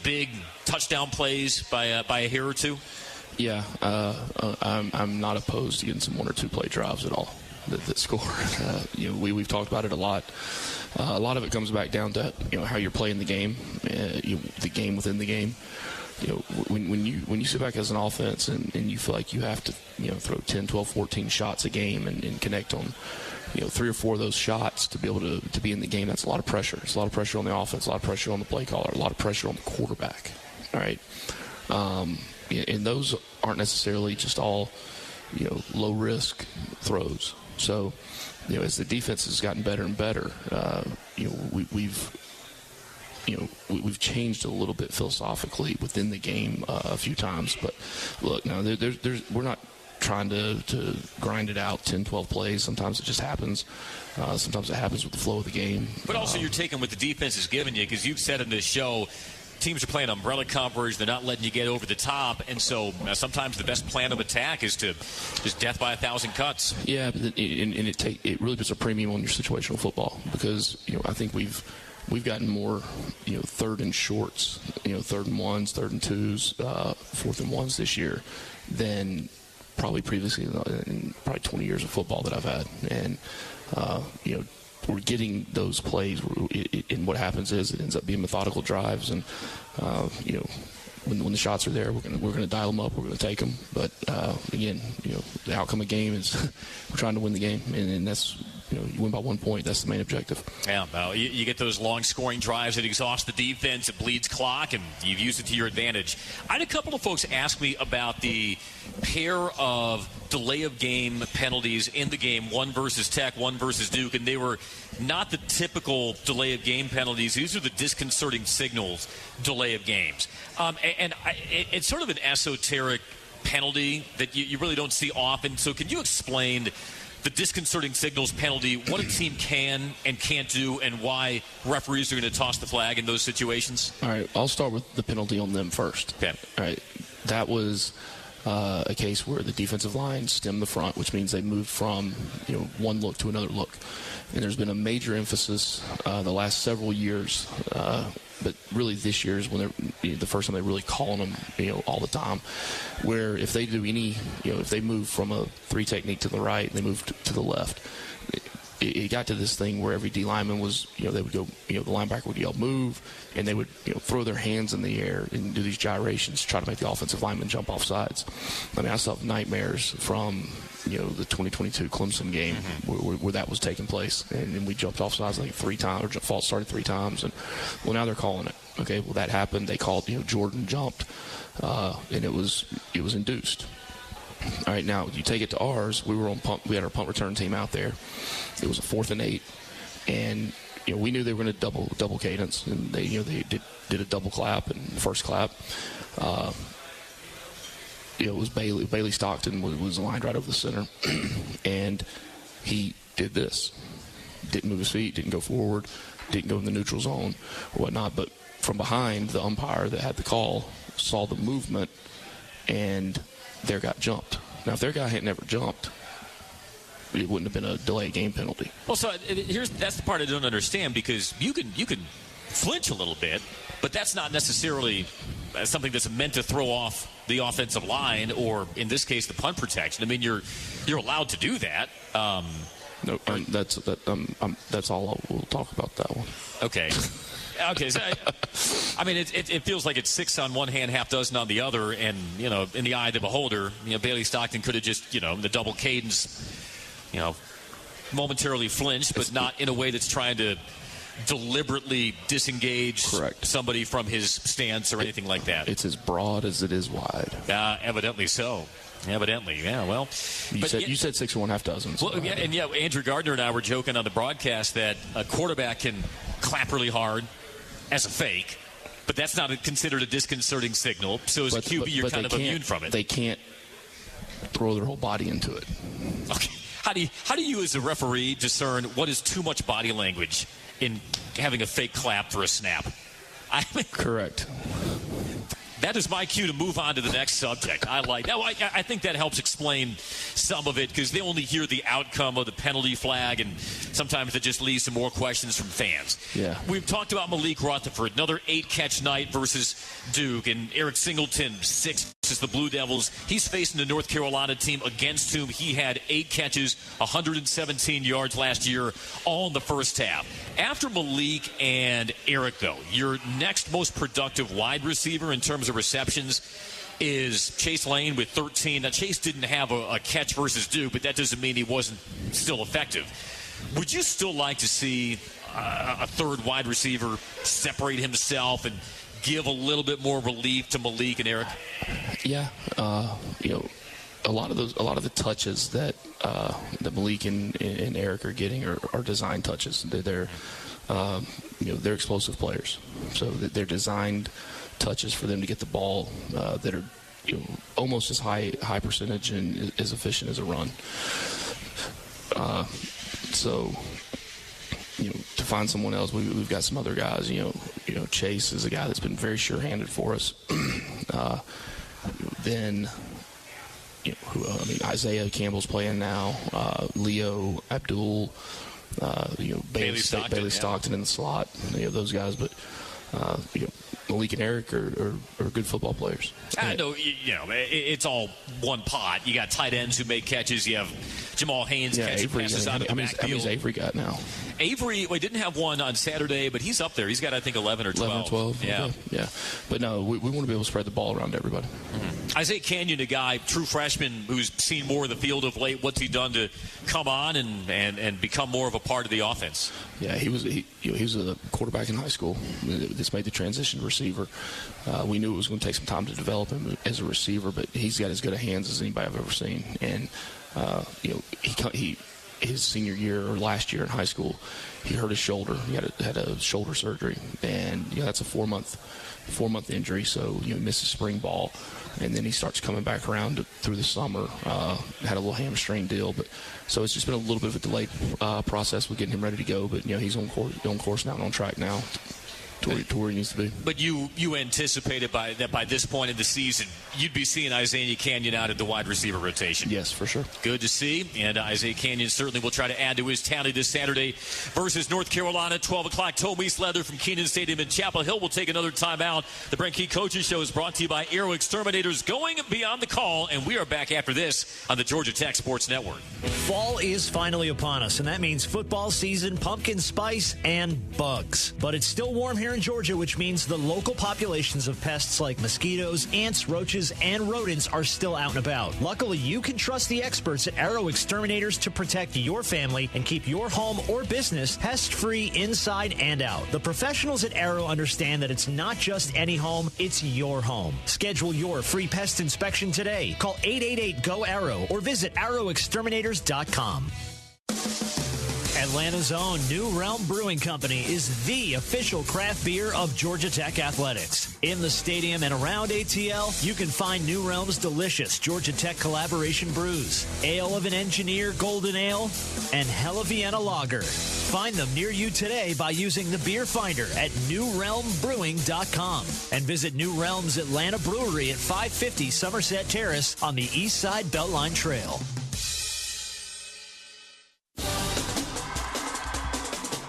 [SPEAKER 2] big touchdown plays by a hair or two?
[SPEAKER 3] Yeah, I'm not opposed to getting some 1 or 2 play drives at all that score. We've talked about it a lot. A lot of it comes back down to how you're playing the game, the game within the game. When you sit back as an offense and you feel like you have to throw 10, 12, 14 shots a game and connect on 3 or 4 of those shots to be able to be in the game, that's a lot of pressure. It's a lot of pressure on the offense, a lot of pressure on the play caller, a lot of pressure on the quarterback. All right. And those aren't necessarily just all, low risk throws. So, as the defense has gotten better and better, we've we've changed a little bit philosophically within the game a few times. But look, now we're not trying to grind it out 10, 12 plays. Sometimes it just happens. Sometimes it happens with the flow of the game.
[SPEAKER 2] But also you're taking what the defense is giving you, because you've said in this show, teams are playing umbrella coverage. They're not letting you get over the top. And so sometimes the best plan of attack is to just death by 1,000 cuts.
[SPEAKER 3] Yeah, and it really puts a premium on your situational football, because, I think we've gotten more, third and shorts, third and ones, third and twos, fourth and ones this year than probably previously in probably 20 years of football that I've had. And, we're getting those plays, and what happens is it ends up being methodical drives, and when the shots are there, we're gonna dial them up, we're gonna take them. But again, the outcome of the game is we're trying to win the game, and that's you win by 1 point. That's the main objective.
[SPEAKER 2] Yeah, you get those long scoring drives that exhaust the defense, it bleeds clock, and you've used it to your advantage. I had a couple of folks ask me about the pair of delay of game penalties in the game, one versus Tech, one versus Duke, and they were not the typical delay of game penalties. These are the disconcerting signals delay of games. It's sort of an esoteric penalty that you really don't see often. So can you explain the disconcerting signals penalty, what a team can and can't do, and why referees are going to toss the flag in those situations?
[SPEAKER 3] All right, I'll start with the penalty on them first.
[SPEAKER 2] Okay.
[SPEAKER 3] All right, that was a case where the defensive line stemmed the front, which means they moved from one look to another look. And there's been a major emphasis the last several years, but really this year is when they're the first time they're really calling them, all the time. Where if they do if they move from a 3 technique to the right, and they move to the left, it got to this thing where every D lineman was, they would go, the linebacker would yell move, and they would, throw their hands in the air and do these gyrations to try to make the offensive lineman jump off sides. I mean, I saw nightmares from, the 2022 Clemson game where that was taking place, and we jumped off sides like 3 times, or false started 3 times, and well, now they're calling it. Okay, well, that happened. They called, Jordan jumped, and it was induced. All right, now you take it to ours. We had our punt return team out there. It was a 4th and 8, and we knew they were going to double cadence, and they did a double clap and first clap. It was Bailey Stockton was lined right over the center, and he did this. Didn't move his feet, didn't go forward, didn't go in the neutral zone or whatnot. But from behind, the umpire that had the call saw the movement, and their guy jumped. Now, if their guy had never jumped, it wouldn't have been a delay game penalty.
[SPEAKER 2] Well, so that's the part I don't understand, because you can flinch a little bit, but that's not necessarily something that's meant to throw off the offensive line, or in this case, the punt protection. I mean, you're allowed to do that.
[SPEAKER 3] No, that's all. We'll talk about that one.
[SPEAKER 2] Okay. Okay, so I mean, it feels like it's 6 on one hand, half dozen on the other, and in the eye of the beholder, Bailey Stockton could have just, the double cadence, momentarily flinched, but not in a way that's trying to deliberately disengage somebody from his stance or anything like that.
[SPEAKER 3] It's as broad as it is wide.
[SPEAKER 2] Evidently so. Evidently, yeah. Well,
[SPEAKER 3] you said 6 or one half dozen. So
[SPEAKER 2] well, yeah, and Andrew Gardner and I were joking on the broadcast that a quarterback can clap really hard as a fake, but that's not considered a disconcerting signal. So as a QB, you're kind of immune from it.
[SPEAKER 3] They can't throw their whole body into it.
[SPEAKER 2] Okay. How do you as a referee discern what is too much body language in having a fake clap for a snap?
[SPEAKER 3] Correct.
[SPEAKER 2] That is my cue to move on to the next subject. I think that helps explain some of it, because they only hear the outcome of the penalty flag, and sometimes it just leads to more questions from fans.
[SPEAKER 3] Yeah.
[SPEAKER 2] We've talked about Malik Rutherford, another 8-catch night versus Duke, and Eric Singleton, 6 versus the Blue Devils. He's facing the North Carolina team against whom he had 8 catches, 117 yards last year, all in the first half. After Malik and Eric, though, your next most productive wide receiver in terms of receptions is Chase Lane with 13. Now, Chase didn't have a catch versus Duke, but that doesn't mean he wasn't still effective. Would you still like to see a third wide receiver separate himself and give a little bit more relief to Malik and Eric?
[SPEAKER 3] Yeah. lot of the touches that Malik and Eric are getting are design touches. They're explosive players, so they're designed touches for them to get the ball that are almost as high percentage and as efficient as a run. So to find someone else, we've got some other guys. Chase is a guy that's been very sure-handed for us. Then, Isaiah Campbell's playing now. Leo, Abdul, Bailey Stockton in the slot. Those guys, but Malik and Eric are good football players.
[SPEAKER 2] I know, it's all one pot. You got tight ends who make catches. You have Jamal Haynes catching passes out of the backfield. How many's
[SPEAKER 3] Avery got now?
[SPEAKER 2] Avery, we didn't have one on Saturday, but he's up there. He's got, I think, 11 or 12.
[SPEAKER 3] 11 or 12.
[SPEAKER 2] Yeah.
[SPEAKER 3] Yeah. But no, we want to be able to spread the ball around to everybody.
[SPEAKER 2] Mm-hmm. Isaiah Canyon, a guy, true freshman, who's seen more of the field of late. What's he done to come on and become more of a part of the offense?
[SPEAKER 3] Yeah, he was a quarterback in high school. This made the transition to receiver. We knew it was going to take some time to develop him as a receiver, but he's got as good a hands as anybody I've ever seen. And his senior year or last year in high school, he hurt his shoulder. He had a shoulder surgery, and that's a 4-month injury. So he misses spring ball, and then he starts coming back around through the summer. Had a little hamstring deal, but so it's just been a little bit of a delayed process with getting him ready to go. But he's on course now and on track now to where he needs to be.
[SPEAKER 2] But you anticipated that by this point in the season, you'd be seeing Isaiah Canyon out at the wide receiver rotation.
[SPEAKER 3] Yes, for sure.
[SPEAKER 2] Good to see. And Isaiah Canyon certainly will try to add to his tally this Saturday versus North Carolina. 12 o'clock, Tom East Leather from Kenan Stadium in Chapel Hill. We'll take another timeout. The Brent Key Coaches Show is brought to you by Aero Exterminators, going beyond the call. And we are back after this on the Georgia Tech Sports Network.
[SPEAKER 14] Fall is finally upon us, and that means football season, pumpkin spice, and bugs. But it's still warm here in Georgia, which means the local populations of pests like mosquitoes, ants, roaches, and rodents are still out and about. Luckily, you can trust the experts at Aero Exterminators to protect your family and keep your home or business pest-free inside and out. The professionals at Aero understand that it's not just any home, it's your home. Schedule your free pest inspection today. Call 888-GO-ARROW or visit arrowexterminators.com. Atlanta's own New Realm Brewing Company is the official craft beer of Georgia Tech Athletics. In the stadium and around ATL, you can find New Realm's delicious Georgia Tech collaboration brews, Ale of an Engineer Golden Ale, and Hella Vienna Lager. Find them near you today by using the beer finder at newrealmbrewing.com and visit New Realm's Atlanta Brewery at 550 Somerset Terrace on the East Side Beltline Trail.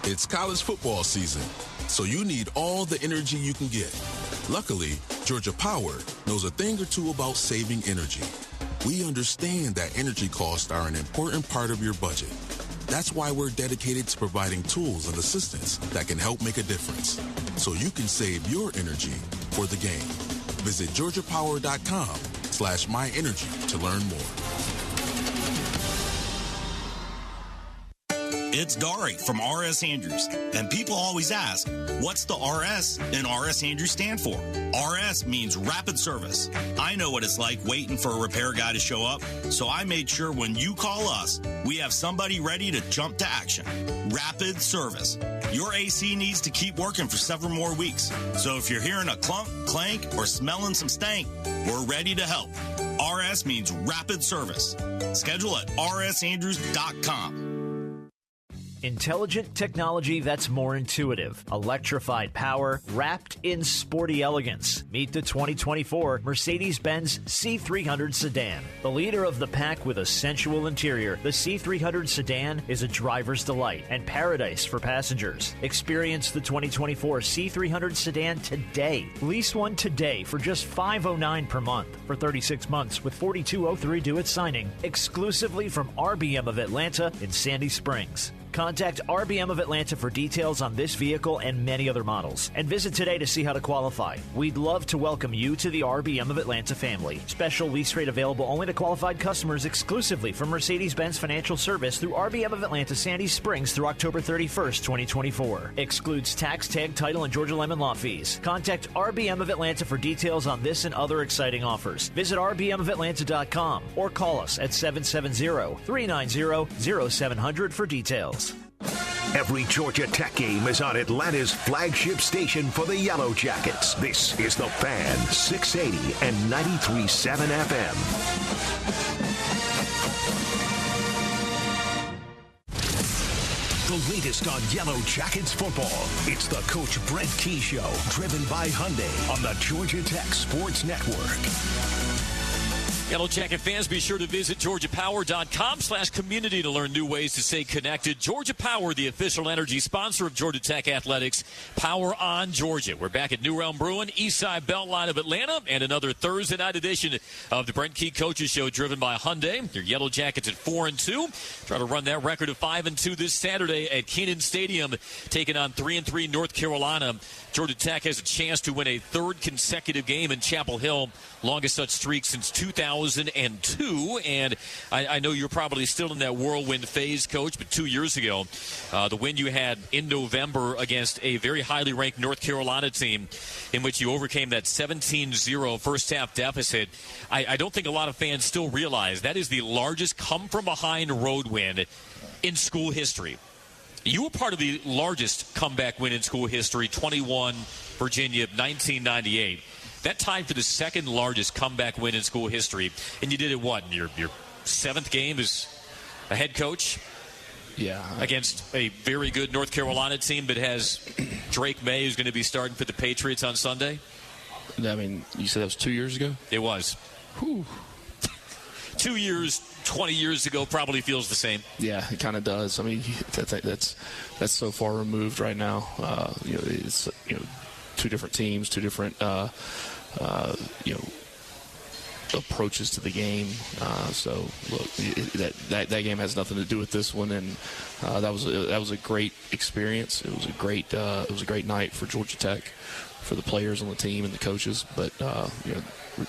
[SPEAKER 15] It's college football season, so you need all the energy you can get. Luckily, Georgia Power knows a thing or two about saving energy. We understand that energy costs are an important part of your budget. That's why we're dedicated to providing tools and assistance that can help make a difference, so you can save your energy for the game. Visit georgiapower.com/myenergy to learn more.
[SPEAKER 16] It's Dari from R.S. Andrews, and people always ask, what's the R.S. in R.S. Andrews stand for? R.S. means rapid service. I know what it's like waiting for a repair guy to show up, so I made sure when you call us, we have somebody ready to jump to action. Rapid service. Your AC needs to keep working for several more weeks, so if you're hearing a clunk, clank, or smelling some stank, we're ready to help. R.S. means rapid service. Schedule at rsandrews.com.
[SPEAKER 14] Intelligent technology that's more intuitive. Electrified power wrapped in sporty elegance. Meet the 2024 Mercedes-Benz C300 sedan. The leader of the pack with a sensual interior, the C300 sedan is a driver's delight and paradise for passengers. Experience the 2024 C300 sedan today. Lease one today for just $509 per month for 36 months with $4203 due at signing, exclusively from RBM of Atlanta in Sandy Springs. Contact RBM of Atlanta for details on this vehicle and many other models. And visit today to see how to qualify. We'd love to welcome you to the RBM of Atlanta family. Special lease rate available only to qualified customers exclusively from Mercedes-Benz Financial Service through RBM of Atlanta Sandy Springs through October 31st, 2024. Excludes tax, tag, title, and Georgia Lemon law fees. Contact RBM of Atlanta for details on this and other exciting offers. Visit rbmofatlanta.com or call us at 770-390-0700 for details.
[SPEAKER 1] Every Georgia Tech game is on Atlanta's flagship station for the Yellow Jackets. This is The Fan, 680 and 93.7 FM. The latest on Yellow Jackets football. It's the Coach Brent Key Show, driven by Hyundai on the Georgia Tech Sports Network.
[SPEAKER 2] Yellow Jacket fans, be sure to visit GeorgiaPower.com/community to learn new ways to stay connected. Georgia Power, the official energy sponsor of Georgia Tech Athletics. Power on Georgia. We're back at New Realm Brewing, Eastside Beltline of Atlanta, and another Thursday night edition of the Brent Key Coaches Show, driven by Hyundai. Your Yellow Jackets at 4-2. Try to run that record of 5-2 this Saturday at Kenan Stadium, taking on 3-3 North Carolina. Georgia Tech has a chance to win a third consecutive game in Chapel Hill, longest such streak since 2002. And I know you're probably still in that whirlwind phase, Coach, but 2 years ago, the win you had in November against a very highly ranked North Carolina team in which you overcame that 17-0 first-half deficit, I don't think a lot of fans still realize that is the largest come-from-behind road win in school history. You were part of the largest comeback win in school history, 21 Virginia, 1998. That tied for the second largest comeback win in school history. And you did it, what, in your seventh game as a head coach?
[SPEAKER 3] Yeah.
[SPEAKER 2] Against a very good North Carolina team that has Drake May, who's going to be starting for the Patriots on Sunday.
[SPEAKER 3] I mean, you said that was 2 years ago?
[SPEAKER 2] It was. Whew. 2 years, 20 years ago probably feels the same.
[SPEAKER 3] Yeah, it kind of does. I mean, that's so far removed right now. It's two different teams, two different approaches to the game. So look, that game has nothing to do with this one, and that was a great experience. It was a great night for Georgia Tech, for the players on the team and the coaches. But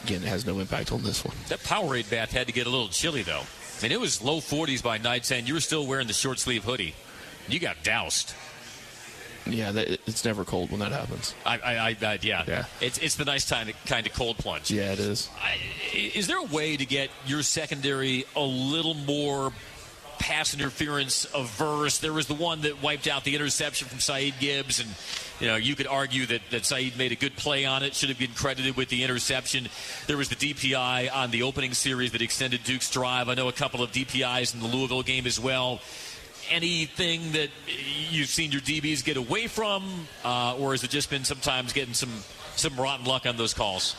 [SPEAKER 3] again, it has no impact on this one.
[SPEAKER 2] That Powerade bath had to get a little chilly, though. I mean, it was low 40s by nights, and you were still wearing the short sleeve hoodie. You got doused.
[SPEAKER 3] Yeah, it's never cold when that happens.
[SPEAKER 2] Yeah. It's the nice time kind of cold plunge.
[SPEAKER 3] Yeah, it is.
[SPEAKER 2] Is there a way to get your secondary a little more pass interference averse? There was the one that wiped out the interception from Saeed Gibbs, and you could argue that Saeed made a good play on it, should have been credited with the interception. There was the DPI on the opening series that extended Duke's drive. I know a couple of DPIs in the Louisville game as well. Anything that you've seen your DBs get away from, or has it just been sometimes getting some rotten luck on those calls?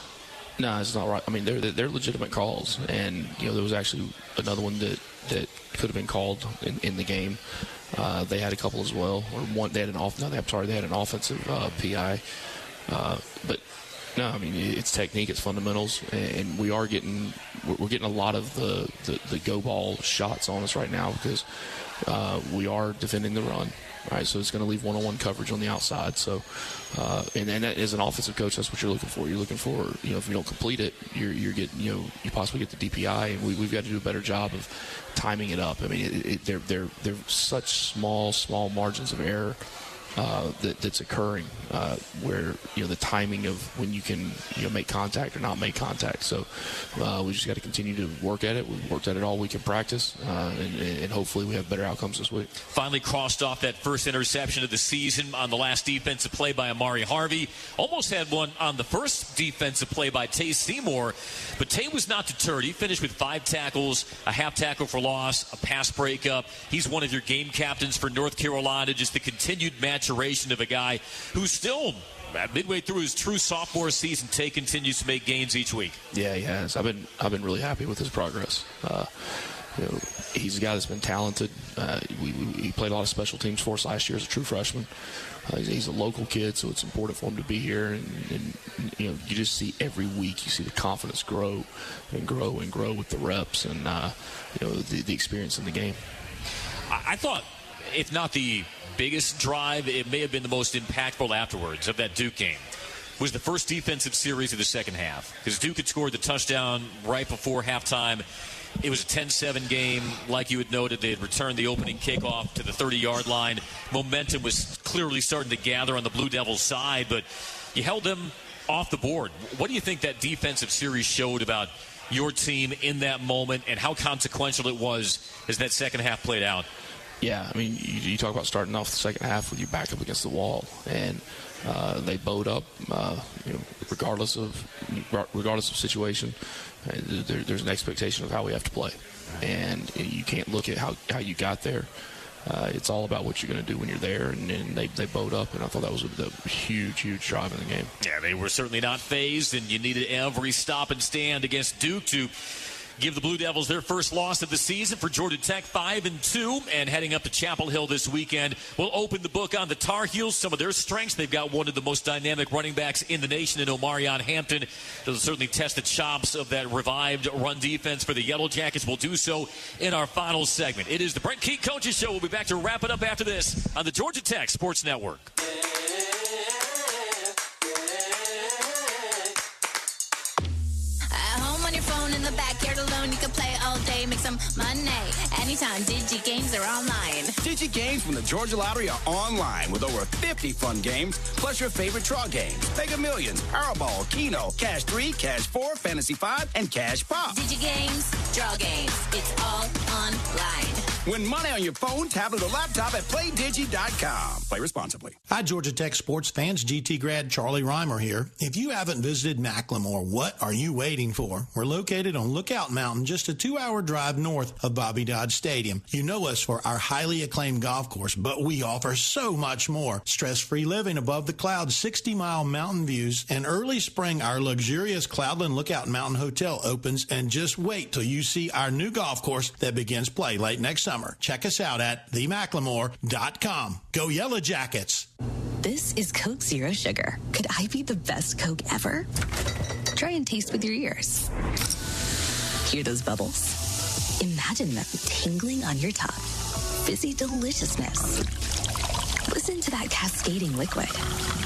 [SPEAKER 3] No, it's not right. I mean, they're legitimate calls, and there was actually another one that could have been called in the game. They had a couple as well, or one. They had an offensive PI, but no, I mean it's technique, it's fundamentals, and we're getting a lot of the go ball shots on us right now because we are defending the run. Right, so it's going to leave one-on-one coverage on the outside. So, and that as an offensive coach, that's what you're looking for. You're looking for, if you don't complete it, you're getting, you possibly get the DPI, and we've got to do a better job of timing it up. I mean, they're such small margins of error that's occurring where the timing of when you can make contact or not make contact. So we just got to continue to work at it. We've worked at it all week in practice, and hopefully we have better outcomes this week.
[SPEAKER 2] Finally crossed off that first interception of the season on the last defensive play by Amari Harvey. Almost had one on the first defensive play by Tay Seymour, but Tay was not deterred. He finished with 5 tackles, a half tackle for loss, a pass breakup. He's one of your game captains for North Carolina. Just the continued maturation of a guy who's still midway through his true sophomore season. Tay continues to make gains each week.
[SPEAKER 3] Yeah, he has. I've been really happy with his progress. He's a guy that's been talented. He played a lot of special teams for us last year as a true freshman. He's a local kid, so it's important for him to be here. And you just see every week, you see the confidence grow and grow and grow with the reps and the experience in the game.
[SPEAKER 2] I thought if not the biggest drive, it may have been the most impactful afterwards of that Duke game, was the first defensive series of the second half. Because Duke had scored the touchdown right before halftime. It was a 10-7 game. Like you had noted, they had returned the opening kickoff to the 30-yard line. Momentum was clearly starting to gather on the Blue Devils' side, but you held them off the board. What do you think that defensive series showed about your team in that moment, and how consequential it was as that second half played out?
[SPEAKER 3] Yeah, I mean, you talk about starting off the second half with your back up against the wall, and they bowed up, regardless of situation. There's an expectation of how we have to play, and you can't look at how you got there. It's all about what you're going to do when you're there, and they bowed up, and I thought that was a huge drive in the game. Yeah, they were certainly not fazed, and you needed every stop and stand against Duke to give the Blue Devils their first loss of the season. For Georgia Tech, 5-2, and heading up to Chapel Hill this weekend. We'll open the book on the Tar Heels, some of their strengths. They've got one of the most dynamic running backs in the nation in Omarion Hampton. They'll certainly test the chops of that revived run defense for the Yellow Jackets. We'll do so in our final segment. It is the Brent Key Coaches Show. We'll be back to wrap it up after this on the Georgia Tech Sports Network.
[SPEAKER 17] In the backyard alone, you can play all day, make some money anytime. Digi Games are online.
[SPEAKER 4] Digi Games from the Georgia Lottery are online with over 50 fun games, plus your favorite draw games: Mega Millions, Powerball, Keno, Cash 3, Cash 4, Fantasy 5, and Cash Pop.
[SPEAKER 17] Digi Games, draw games, it's all online.
[SPEAKER 4] Win money on your phone, tablet, or laptop at PlayDigi.com. Play responsibly.
[SPEAKER 18] Hi, Georgia Tech sports fans. GT grad Charlie Reimer here. If you haven't visited Macklemore, what are you waiting for? We're located on Lookout Mountain, just a 2-hour drive north of Bobby Dodd Stadium. You know us for our highly acclaimed golf course, but we offer so much more. Stress-free living above the clouds, 60-mile mountain views, and early spring, our luxurious Cloudland Lookout Mountain Hotel opens, and just wait till you see our new golf course that begins play late next summer. Check us out at themacklemore.com. Go Yellow Jackets.
[SPEAKER 11] This is Coke Zero Sugar. Could I be the best Coke ever? Try and taste with your ears. Hear those bubbles? Imagine them tingling on your tongue. Fizzy deliciousness. Listen to that cascading liquid.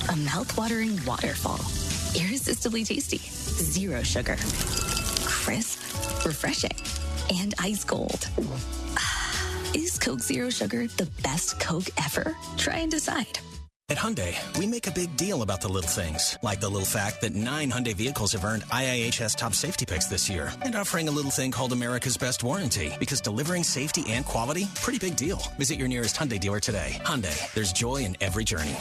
[SPEAKER 11] A mouth-watering waterfall. Irresistibly tasty. Zero sugar. Crisp. Refreshing. And ice cold. Is Coke Zero Sugar the best Coke ever? Try and decide.
[SPEAKER 5] At Hyundai, we make a big deal about the little things, like the little fact that 9 Hyundai vehicles have earned IIHS top safety picks this year, and offering a little thing called America's Best Warranty, because delivering safety and quality, pretty big deal. Visit your nearest Hyundai dealer today. Hyundai, there's joy in every journey.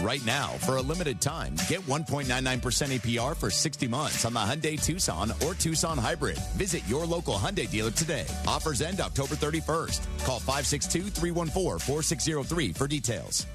[SPEAKER 6] Right now, for a limited time, get 1.99% APR for 60 months on the Hyundai Tucson or Tucson Hybrid. Visit your local Hyundai dealer today. Offers end October 31st. Call 562-314-4603 for details.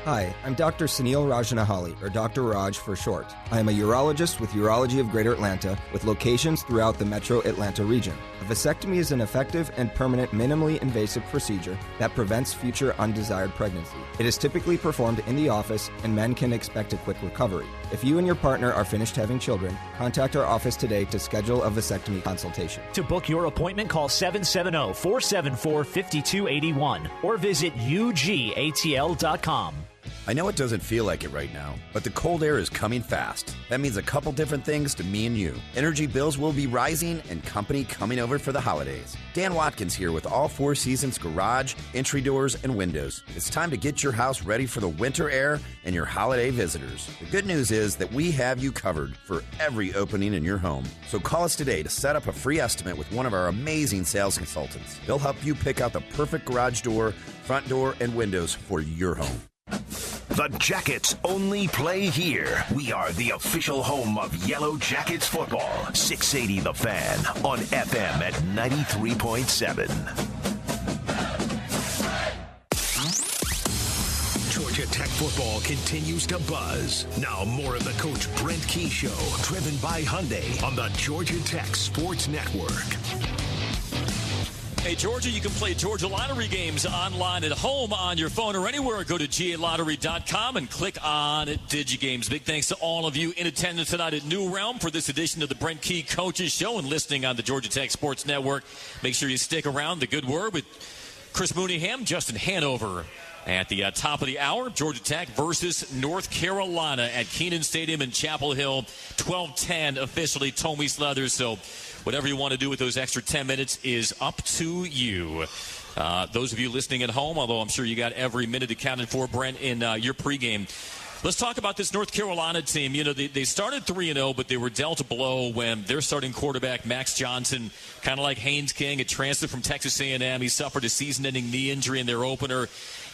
[SPEAKER 19] Hi, I'm Dr. Sunil Rajanahali, or Dr. Raj for short. I am a urologist with Urology of Greater Atlanta, with locations throughout the metro Atlanta region. A vasectomy is an effective and permanent minimally invasive procedure that prevents future undesired pregnancy. It is typically performed in the office, and men can expect a quick recovery. If you and your partner are finished having children, contact our office today to schedule a vasectomy consultation.
[SPEAKER 14] To book your appointment, call 770-474-5281 or visit ugatl.com.
[SPEAKER 20] I know it doesn't feel like it right now, but the cold air is coming fast. That means a couple different things to me and you. Energy bills will be rising and company coming over for the holidays. Dan Watkins here with all Four Seasons garage, entry doors, and windows. It's time to get your house ready for the winter air and your holiday visitors. The good news is that we have you covered for every opening in your home. So call us today to set up a free estimate with one of our amazing sales consultants. They'll help you pick out the perfect garage door, front door, and windows for your home.
[SPEAKER 1] The Jackets only play here. We are the official home of Yellow Jackets football. 680 The Fan on FM at 93.7. Georgia Tech football continues to buzz. Now more of the Coach Brent Key Show, driven by Hyundai on the Georgia Tech Sports Network.
[SPEAKER 2] Hey, Georgia, you can play Georgia Lottery games online at home, on your phone, or anywhere. Go to galottery.com and click on DigiGames. Big thanks to all of you in attendance tonight at New Realm for this edition of the Brent Key Coaches Show and listening on the Georgia Tech Sports Network. Make sure you stick around. The good word with Chris Mooneyham, Justin Hanover. At the top of the hour, Georgia Tech versus North Carolina at Kenan Stadium in Chapel Hill. 12:10 officially, Tommy's Leather. So whatever you want to do with those extra 10 minutes is up to you. Those of you listening at home, although I'm sure you got every minute accounted for, Brent, in your pregame. Let's talk about this North Carolina team. You know, they started 3-0, but they were dealt a blow when their starting quarterback, Max Johnson, kind of like Haynes King, had transferred from Texas A&M. He suffered a season-ending knee injury in their opener.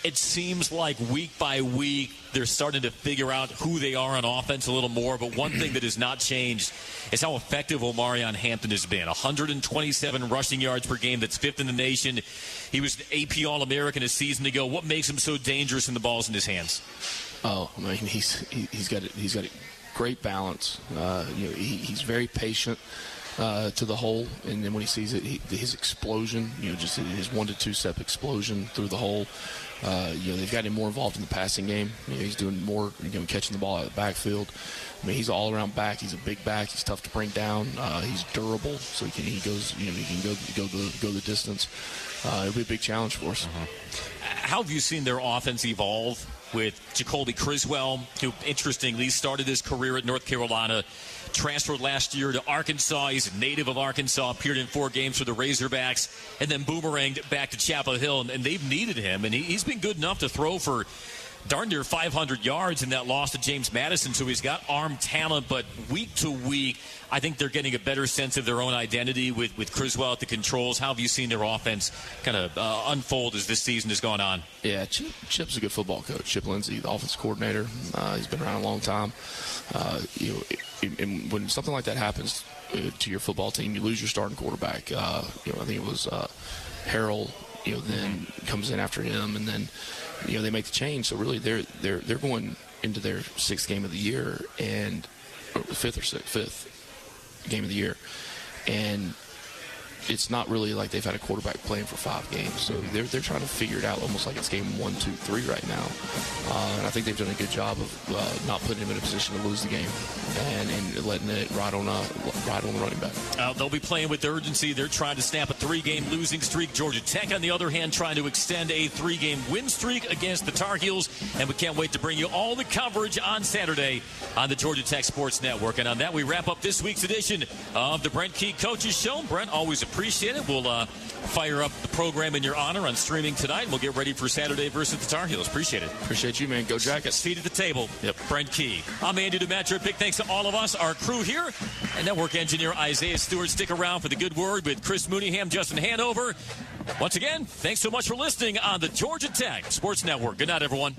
[SPEAKER 2] It seems like week by week they're starting to figure out who they are on offense a little more. But one thing that has not changed is how effective Omarion Hampton has been. 127 rushing yards per game. That's 5th in the nation. He was the AP All-American a season ago. What makes him so dangerous when the ball's in his hands?
[SPEAKER 3] Oh, I mean, he's got a great balance. He's very patient to the hole, and then when he sees it, his explosion, just his 1 to 2 step explosion through the hole. They've got him more involved in the passing game. He's doing more, catching the ball out of the backfield. I mean, he's an all-around back. He's a big back. He's tough to bring down. He's durable, so he can go the distance. It'll be a big challenge for us.
[SPEAKER 2] How have you seen their offense evolve with Jacoby Criswell, who interestingly started his career at North Carolina, transferred last year to Arkansas. He's a native of Arkansas, appeared in 4 games for the Razorbacks, and then boomeranged back to Chapel Hill, and they've needed him, and he's been good enough to throw for darn near 500 yards in that loss to James Madison, so he's got arm talent, but week to week, I think they're getting a better sense of their own identity with Criswell at the controls. How have you seen their offense kind of unfold as this season has gone on?
[SPEAKER 3] Yeah, Chip's a good football coach. Chip Lindsey, the offensive coordinator. He's been around a long time. And when something like that happens to your football team, you lose your starting quarterback. I think it was Harrell, then comes in after him, and then they make the change. So really, they're going into their 6th game of the year, and 5th game of the year, and it's not really like they've had a quarterback playing for 5 games. So they're trying to figure it out almost like it's game 1, 2, 3 right now. And I think they've done a good job of not putting him in a position to lose the game and letting it ride on the running back.
[SPEAKER 2] They'll be playing with urgency. They're trying to snap a 3-game losing streak. Georgia Tech, on the other hand, trying to extend a 3-game win streak against the Tar Heels. And we can't wait to bring you all the coverage on Saturday on the Georgia Tech Sports Network. And on that, we wrap up this week's edition of the Brent Key Coaches Show. Brent, always appreciate it. We'll fire up the program in your honor on streaming tonight, and we'll get ready for Saturday versus the Tar Heels. Appreciate it.
[SPEAKER 3] Appreciate you, man. Go Jackets.
[SPEAKER 2] Seat at the table.
[SPEAKER 3] Yep.
[SPEAKER 2] Brent Key. I'm Andy DiMaggio. Big thanks to all of us, our crew here, and network engineer Isaiah Stewart. Stick around for the good word with Chris Mooneyham, Justin Hanover. Once again, thanks so much for listening on the Georgia Tech Sports Network. Good night, everyone.